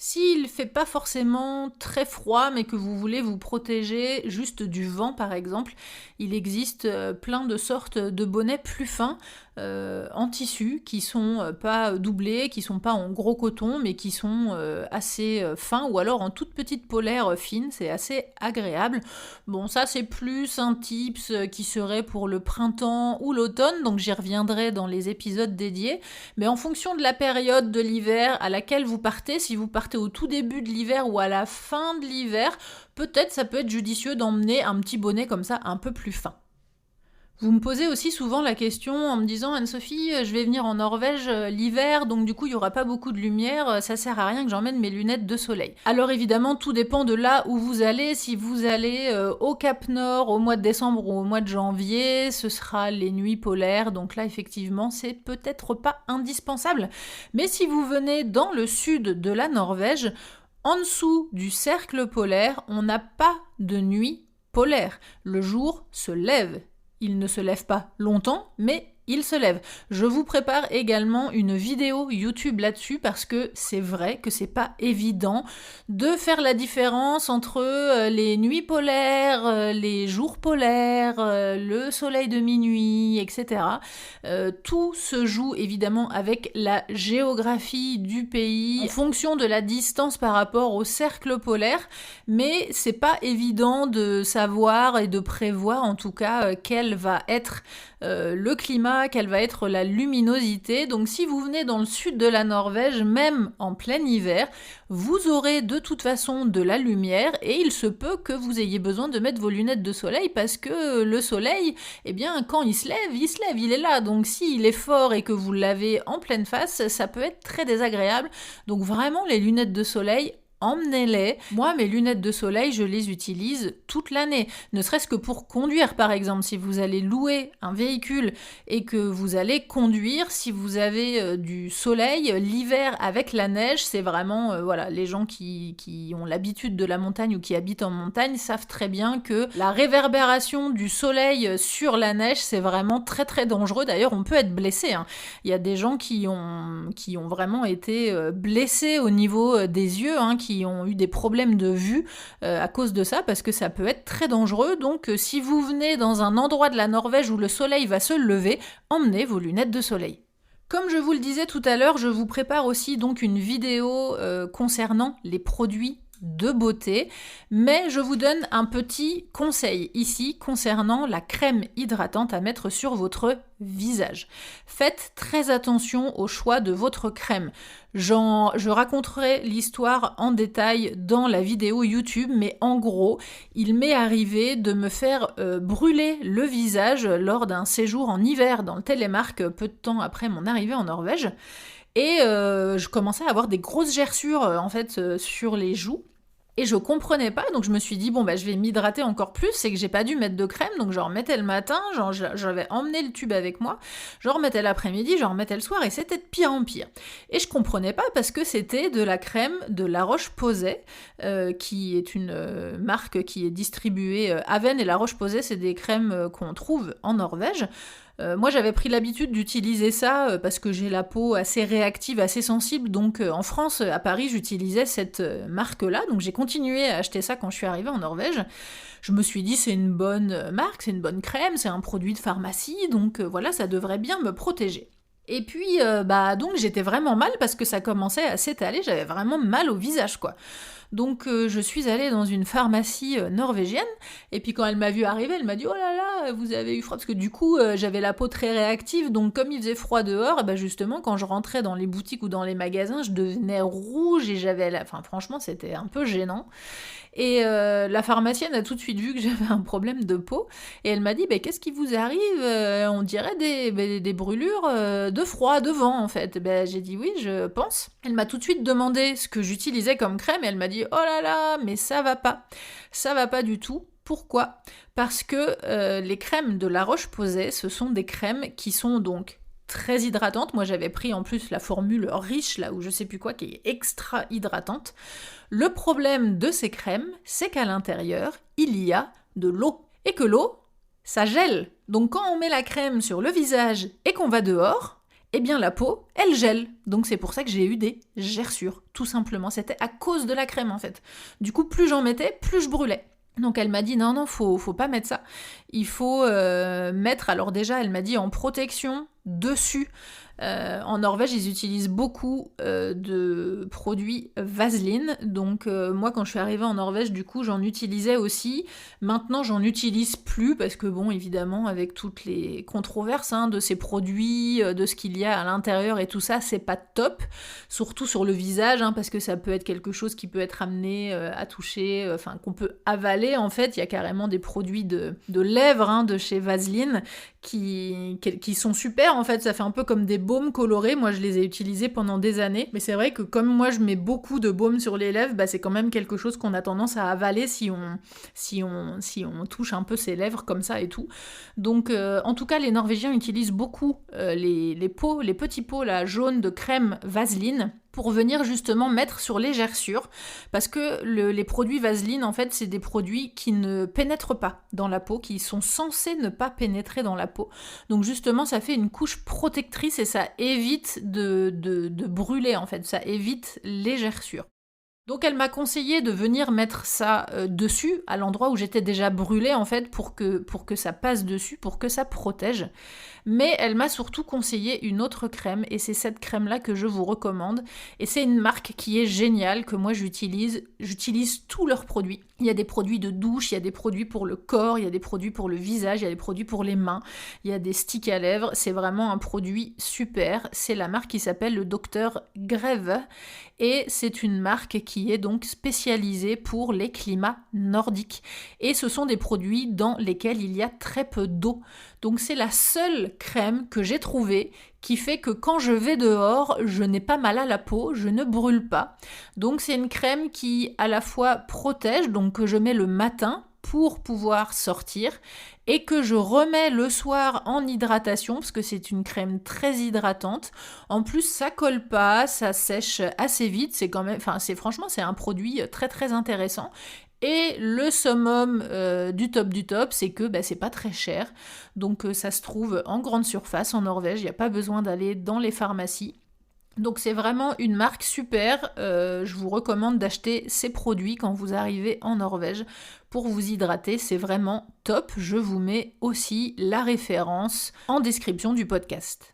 S'il fait pas forcément très froid, mais que vous voulez vous protéger juste du vent par exemple, il existe plein de sortes de bonnets plus fins, en tissu, qui sont pas doublés, qui sont pas en gros coton, mais qui sont assez fins, ou alors en toute petite polaire fine, c'est assez agréable. Bon, ça c'est plus un tips qui serait pour le printemps ou l'automne, donc j'y reviendrai dans les épisodes dédiés, mais en fonction de la période de l'hiver à laquelle vous partez, si vous partez au tout début de l'hiver ou à la fin de l'hiver, peut-être ça peut être judicieux d'emmener un petit bonnet comme ça un peu plus fin. Vous me posez aussi souvent la question en me disant « Anne-Sophie, je vais venir en Norvège l'hiver, donc du coup il n'y aura pas beaucoup de lumière, ça sert à rien que j'emmène mes lunettes de soleil. » Alors évidemment, tout dépend de là où vous allez. Si vous allez au Cap Nord au mois de décembre ou au mois de janvier, ce sera les nuits polaires, donc là effectivement c'est peut-être pas indispensable. Mais si vous venez dans le sud de la Norvège, en dessous du cercle polaire, on n'a pas de nuit polaire. Le jour se lève. Il ne se lève pas longtemps, mais il se lève. Je vous prépare également une vidéo YouTube là-dessus parce que c'est vrai que c'est pas évident de faire la différence entre les nuits polaires, les jours polaires, le soleil de minuit, etc. Tout se joue évidemment avec la géographie du pays en fonction de la distance par rapport au cercle polaire, mais c'est pas évident de savoir et de prévoir en tout cas quel va être le climat, quelle va être la luminosité. Donc si vous venez dans le sud de la Norvège, même en plein hiver, vous aurez de toute façon de la lumière et il se peut que vous ayez besoin de mettre vos lunettes de soleil parce que le soleil, eh bien quand il se lève, il est là. Donc s'il est fort et que vous l'avez en pleine face, ça peut être très désagréable. Donc vraiment les lunettes de soleil, emmenez-les. Moi, mes lunettes de soleil, je les utilise toute l'année. Ne serait-ce que pour conduire, par exemple. Si vous allez louer un véhicule et que vous allez conduire, si vous avez du soleil, l'hiver avec la neige, c'est vraiment, voilà, les gens qui ont l'habitude de la montagne ou qui habitent en montagne savent très bien que la réverbération du soleil sur la neige, c'est vraiment très très dangereux. D'ailleurs, on peut être blessé, hein. Il y a des gens qui ont vraiment été blessés au niveau des yeux, hein, qui ont eu des problèmes de vue à cause de ça, parce que ça peut être très dangereux. Donc si vous venez dans un endroit de la Norvège où le soleil va se lever, emmenez vos lunettes de soleil. Comme je vous le disais tout à l'heure, je vous prépare aussi donc une vidéo concernant les produits de beauté, mais je vous donne un petit conseil ici concernant la crème hydratante à mettre sur votre visage. Faites très attention au choix de votre crème. Je raconterai l'histoire en détail dans la vidéo YouTube, mais en gros, il m'est arrivé de me faire brûler le visage lors d'un séjour en hiver dans le Telemark, peu de temps après mon arrivée en Norvège. Et je commençais à avoir des grosses gerçures sur les joues. Et je comprenais pas, donc je me suis dit, je vais m'hydrater encore plus, c'est que j'ai pas dû mettre de crème, donc j'en remettais le matin, j'avais emmené le tube avec moi, j'en remettais l'après-midi, j'en remettais le soir, et c'était de pire en pire. Et je comprenais pas parce que c'était de la crème de La Roche-Posay, qui est une marque qui est distribuée Aven, et La Roche-Posay, c'est des crèmes qu'on trouve en Norvège. Moi, j'avais pris l'habitude d'utiliser ça parce que j'ai la peau assez réactive, assez sensible. Donc, en France, à Paris, j'utilisais cette marque-là. Donc, j'ai continué à acheter ça quand je suis arrivée en Norvège. Je me suis dit, c'est une bonne marque, c'est une bonne crème, c'est un produit de pharmacie. Donc, voilà, ça devrait bien me protéger. Et puis, donc, j'étais vraiment mal parce que ça commençait à s'étaler. J'avais vraiment mal au visage, quoi. Donc je suis allée dans une pharmacie norvégienne, et puis quand elle m'a vue arriver, elle m'a dit « Oh là là, vous avez eu froid ?» Parce que du coup, j'avais la peau très réactive, donc comme il faisait froid dehors, justement, quand je rentrais dans les boutiques ou dans les magasins, je devenais rouge, et franchement, c'était un peu gênant. Et la pharmacienne a tout de suite vu que j'avais un problème de peau, et elle m'a dit « Qu'est-ce qui vous arrive ? On dirait des brûlures de froid, de vent, en fait. » J'ai dit « Oui, je pense. » Elle m'a tout de suite demandé ce que j'utilisais comme crème, et elle m'a dit « Oh là là, mais ça va pas du tout. » Pourquoi ? Parce que les crèmes de La Roche-Posay, ce sont des crèmes qui sont donc très hydratantes. Moi, j'avais pris en plus la formule riche, là, ou je sais plus quoi, qui est extra hydratante. Le problème de ces crèmes, c'est qu'à l'intérieur, il y a de l'eau. Et que l'eau, ça gèle. Donc quand on met la crème sur le visage et qu'on va dehors, eh bien la peau, elle gèle. Donc c'est pour ça que j'ai eu des gerçures, tout simplement. C'était à cause de la crème, en fait. Du coup, plus j'en mettais, plus je brûlais. Donc elle m'a dit non, faut pas mettre ça. Il faut mettre, alors déjà elle m'a dit en protection dessus. En Norvège, ils utilisent beaucoup de produits Vaseline. Donc moi, quand je suis arrivée en Norvège, du coup, j'en utilisais aussi. Maintenant, j'en utilise plus parce que bon, évidemment, avec toutes les controverses de ces produits, de ce qu'il y a à l'intérieur et tout ça, c'est pas top. Surtout sur le visage, parce que ça peut être quelque chose qui peut être amené à toucher, qu'on peut avaler. En fait, il y a carrément des produits de lèvres de chez Vaseline qui sont super. En fait, ça fait un peu comme des baumes colorés. Moi, je les ai utilisés pendant des années. Mais c'est vrai que comme moi, je mets beaucoup de baume sur les lèvres, c'est quand même quelque chose qu'on a tendance à avaler si on touche un peu ses lèvres comme ça et tout. Donc, en tout cas, les Norvégiens utilisent beaucoup les petits pots là, jaunes de crème Vaseline pour venir justement mettre sur les gerçures, parce que les produits Vaseline, en fait, c'est des produits qui ne pénètrent pas dans la peau, qui sont censés ne pas pénétrer dans la peau. Donc justement, ça fait une couche protectrice et ça évite de brûler, en fait, ça évite les gerçures. Donc elle m'a conseillé de venir mettre ça dessus, à l'endroit où j'étais déjà brûlée, en fait, pour que ça passe dessus, pour que ça protège. Mais elle m'a surtout conseillé une autre crème, et c'est cette crème-là que je vous recommande. Et c'est une marque qui est géniale, que moi j'utilise. J'utilise tous leurs produits. Il y a des produits de douche, il y a des produits pour le corps, il y a des produits pour le visage, il y a des produits pour les mains, il y a des sticks à lèvres. C'est vraiment un produit super. C'est la marque qui s'appelle le Dr Greve, et c'est une marque qui qui est donc spécialisée pour les climats nordiques. Et ce sont des produits dans lesquels il y a très peu d'eau. Donc c'est la seule crème que j'ai trouvée qui fait que quand je vais dehors, je n'ai pas mal à la peau, je ne brûle pas. Donc c'est une crème qui à la fois protège, donc que je mets le matin pour pouvoir sortir et que je remets le soir en hydratation parce que c'est une crème très hydratante. En plus, ça colle pas, ça sèche assez vite, franchement, c'est un produit très très intéressant. Et le summum du top, c'est que c'est pas très cher. Donc ça se trouve en grande surface en Norvège, il n'y a pas besoin d'aller dans les pharmacies. Donc c'est vraiment une marque super, je vous recommande d'acheter ces produits quand vous arrivez en Norvège pour vous hydrater, c'est vraiment top. Je vous mets aussi la référence en description du podcast.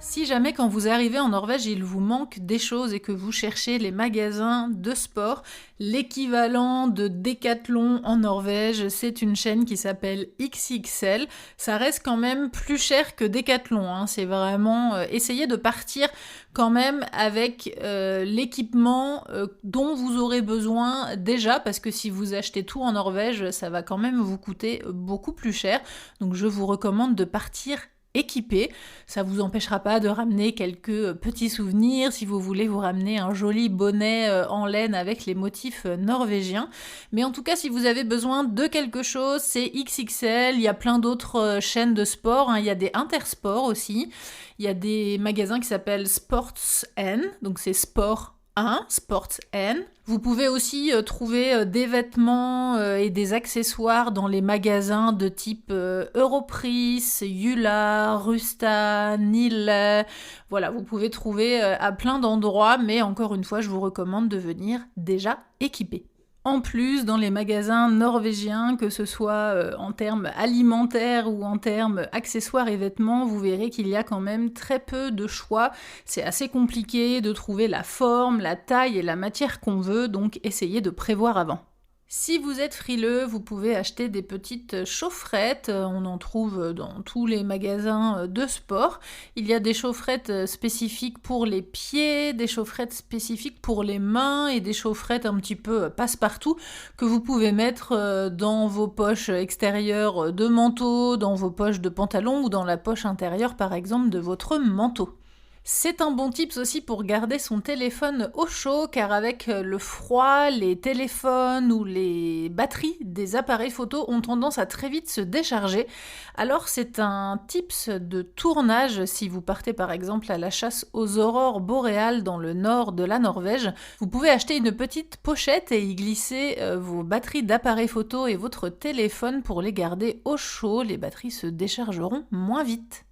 Si jamais quand vous arrivez en Norvège, il vous manque des choses et que vous cherchez les magasins de sport, l'équivalent de Decathlon en Norvège, c'est une chaîne qui s'appelle XXL. Ça reste quand même plus cher que Decathlon, hein. C'est vraiment essayer de partir quand même avec l'équipement dont vous aurez besoin déjà, parce que si vous achetez tout en Norvège, ça va quand même vous coûter beaucoup plus cher. Donc je vous recommande de partir équipé. Ça vous empêchera pas de ramener quelques petits souvenirs si vous voulez vous ramener un joli bonnet en laine avec les motifs norvégiens. Mais en tout cas, si vous avez besoin de quelque chose, c'est XXL. Il y a plein d'autres chaînes de sport, hein. Il y a des Intersport aussi. Il y a des magasins qui s'appellent Sports N, donc c'est Sport 1, Sports N. Vous pouvez aussi trouver des vêtements et des accessoires dans les magasins de type Europris, Jula, Rusta, Nille. Voilà, vous pouvez trouver à plein d'endroits, mais encore une fois, je vous recommande de venir déjà équipé. En plus, dans les magasins norvégiens, que ce soit en termes alimentaires ou en termes accessoires et vêtements, vous verrez qu'il y a quand même très peu de choix. C'est assez compliqué de trouver la forme, la taille et la matière qu'on veut, donc essayez de prévoir avant. Si vous êtes frileux, vous pouvez acheter des petites chaufferettes, on en trouve dans tous les magasins de sport. Il y a des chaufferettes spécifiques pour les pieds, des chaufferettes spécifiques pour les mains et des chaufferettes un petit peu passe-partout que vous pouvez mettre dans vos poches extérieures de manteau, dans vos poches de pantalon ou dans la poche intérieure par exemple de votre manteau. C'est un bon tips aussi pour garder son téléphone au chaud, car avec le froid, les téléphones ou les batteries des appareils photo ont tendance à très vite se décharger. Alors c'est un tips de tournage si vous partez par exemple à la chasse aux aurores boréales dans le nord de la Norvège. Vous pouvez acheter une petite pochette et y glisser vos batteries d'appareils photo et votre téléphone pour les garder au chaud. Les batteries se déchargeront moins vite.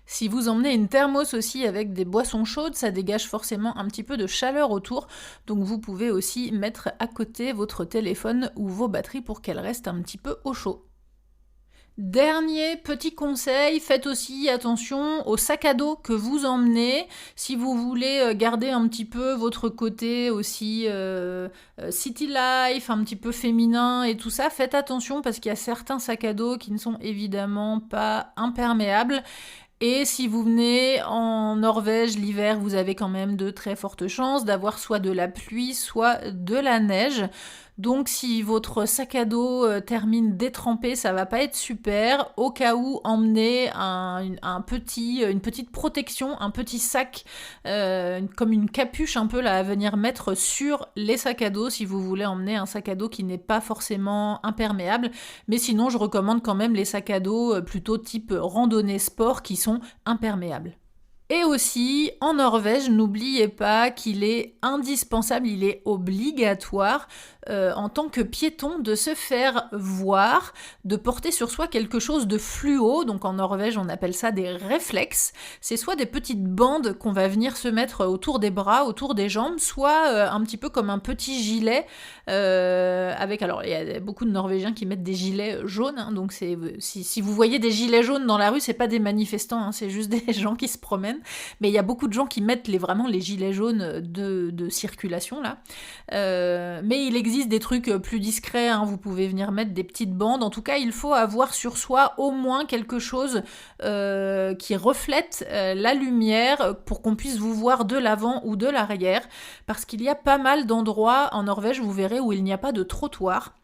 Si vous emmenez une thermos aussi avec des boissons chaudes, ça dégage forcément un petit peu de chaleur autour, donc vous pouvez aussi mettre à côté votre téléphone ou vos batteries pour qu'elles restent un petit peu au chaud. Dernier petit conseil, faites aussi attention au sac à dos que vous emmenez. Si vous voulez garder un petit peu votre côté aussi city life, un petit peu féminin et tout ça, faites attention parce qu'il y a certains sacs à dos qui ne sont évidemment pas imperméables. Et si vous venez en Norvège l'hiver, vous avez quand même de très fortes chances d'avoir soit de la pluie, soit de la neige. Donc si votre sac à dos termine détrempé, ça va pas être super. Au cas où, emmenez une petite protection, un petit sac, comme une capuche un peu là, à venir mettre sur les sacs à dos si vous voulez emmener un sac à dos qui n'est pas forcément imperméable. Mais sinon, je recommande quand même les sacs à dos plutôt type randonnée sport qui sont imperméables. Et aussi, en Norvège, n'oubliez pas qu'il est indispensable, il est obligatoire en tant que piéton de se faire voir, de porter sur soi quelque chose de fluo. Donc en Norvège, on appelle ça des réflexes. C'est soit des petites bandes qu'on va venir se mettre autour des bras, autour des jambes, soit un petit peu comme un petit gilet alors il y a beaucoup de Norvégiens qui mettent des gilets jaunes, hein, donc si vous voyez des gilets jaunes dans la rue, c'est pas des manifestants, hein, c'est juste des gens qui se promènent. mais il y a beaucoup de gens qui mettent vraiment les gilets jaunes de circulation là. Mais il existe des trucs plus discrets, hein. Vous pouvez venir mettre des petites bandes. En tout cas, il faut avoir sur soi au moins quelque chose qui reflète la lumière pour qu'on puisse vous voir de l'avant ou de l'arrière, parce qu'il y a pas mal d'endroits en Norvège, vous verrez, où il n'y a pas de trottoir,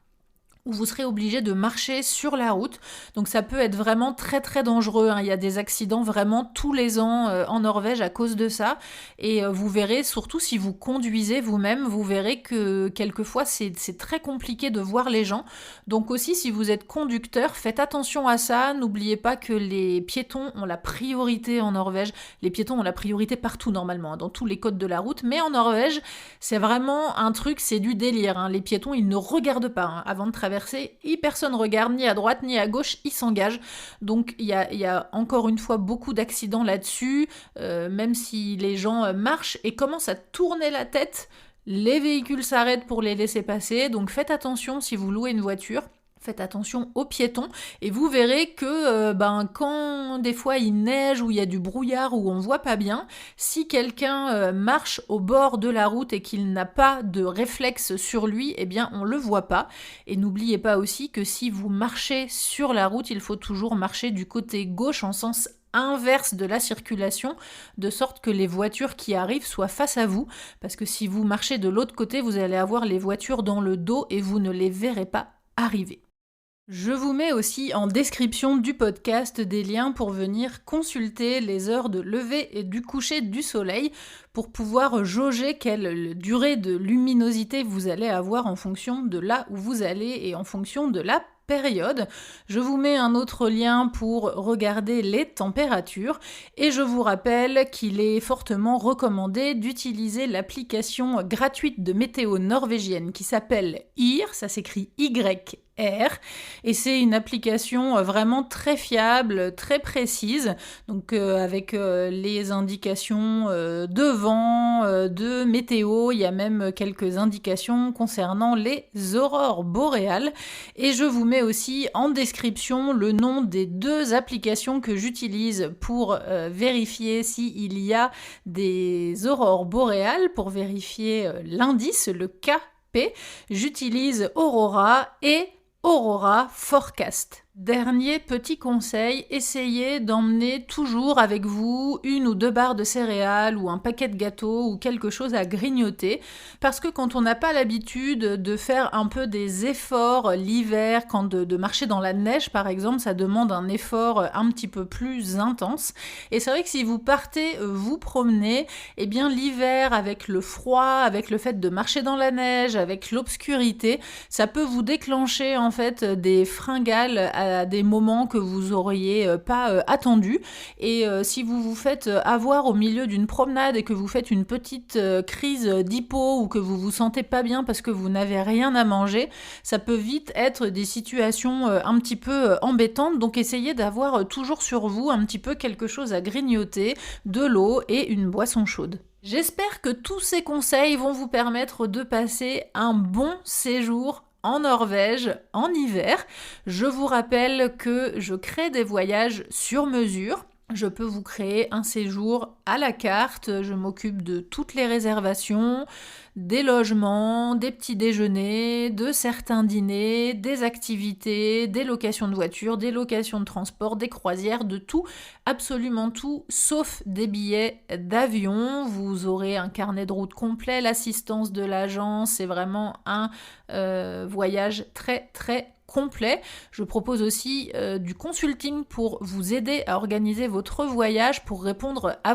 où vous serez obligé de marcher sur la route. Donc ça peut être vraiment très très dangereux, hein. Il y a des accidents vraiment tous les ans en Norvège à cause de ça. Et vous verrez, surtout si vous conduisez vous-même, vous verrez que quelquefois c'est très compliqué de voir les gens. Donc aussi, si vous êtes conducteur, faites attention à ça. N'oubliez pas que les piétons ont la priorité en Norvège. Les piétons ont la priorité partout normalement, hein, dans tous les codes de la route. Mais en Norvège, c'est vraiment un truc, c'est du délire, hein. Les piétons, ils ne regardent pas, hein, avant de traverser. Et personne regarde ni à droite ni à gauche, ils s'engagent. Donc il y a encore une fois beaucoup d'accidents là-dessus, même si les gens marchent et commencent à tourner la tête, les véhicules s'arrêtent pour les laisser passer. Donc faites attention si vous louez une voiture. Faites attention aux piétons et vous verrez que quand des fois il neige ou il y a du brouillard ou on voit pas bien, si quelqu'un marche au bord de la route et qu'il n'a pas de réflexe sur lui, eh bien on le voit pas. Et n'oubliez pas aussi que si vous marchez sur la route, il faut toujours marcher du côté gauche en sens inverse de la circulation, de sorte que les voitures qui arrivent soient face à vous, parce que si vous marchez de l'autre côté, vous allez avoir les voitures dans le dos et vous ne les verrez pas arriver. Je vous mets aussi en description du podcast des liens pour venir consulter les heures de lever et du coucher du soleil pour pouvoir jauger quelle durée de luminosité vous allez avoir en fonction de là où vous allez et en fonction de la période. Je vous mets un autre lien pour regarder les températures et je vous rappelle qu'il est fortement recommandé d'utiliser l'application gratuite de météo norvégienne qui s'appelle IR, ça s'écrit YR, et c'est une application vraiment très fiable, très précise, donc avec les indications de vent, de météo, il y a même quelques indications concernant les aurores boréales, et je vous mets aussi en description le nom des 2 applications que j'utilise pour vérifier s'il y a des aurores boréales, pour vérifier l'indice, le KP. J'utilise Aurora et Aurora Forecast. Dernier petit conseil, essayez d'emmener toujours avec vous 1 ou 2 barres de céréales ou un paquet de gâteaux ou quelque chose à grignoter, parce que quand on n'a pas l'habitude de faire un peu des efforts l'hiver, quand de marcher dans la neige par exemple, ça demande un effort un petit peu plus intense. Et c'est vrai que si vous partez vous promener, eh bien l'hiver avec le froid, avec le fait de marcher dans la neige, avec l'obscurité, ça peut vous déclencher en fait des fringales à des moments que vous auriez pas attendus. Et si vous vous faites avoir au milieu d'une promenade et que vous faites une petite crise d'hypo ou que vous vous sentez pas bien parce que vous n'avez rien à manger, ça peut vite être des situations un petit peu embêtantes. Donc essayez d'avoir toujours sur vous un petit peu quelque chose à grignoter, de l'eau et une boisson chaude. J'espère que tous ces conseils vont vous permettre de passer un bon séjour en Norvège en hiver. Je vous rappelle que je crée des voyages sur mesure. Je peux vous créer un séjour à la carte, je m'occupe de toutes les réservations, des logements, des petits déjeuners, de certains dîners, des activités, des locations de voitures, des locations de transport, des croisières, de tout, absolument tout, sauf des billets d'avion. Vous aurez un carnet de route complet, l'assistance de l'agence, c'est vraiment un voyage très très complet. Je propose aussi du consulting pour vous aider à organiser votre voyage, pour répondre à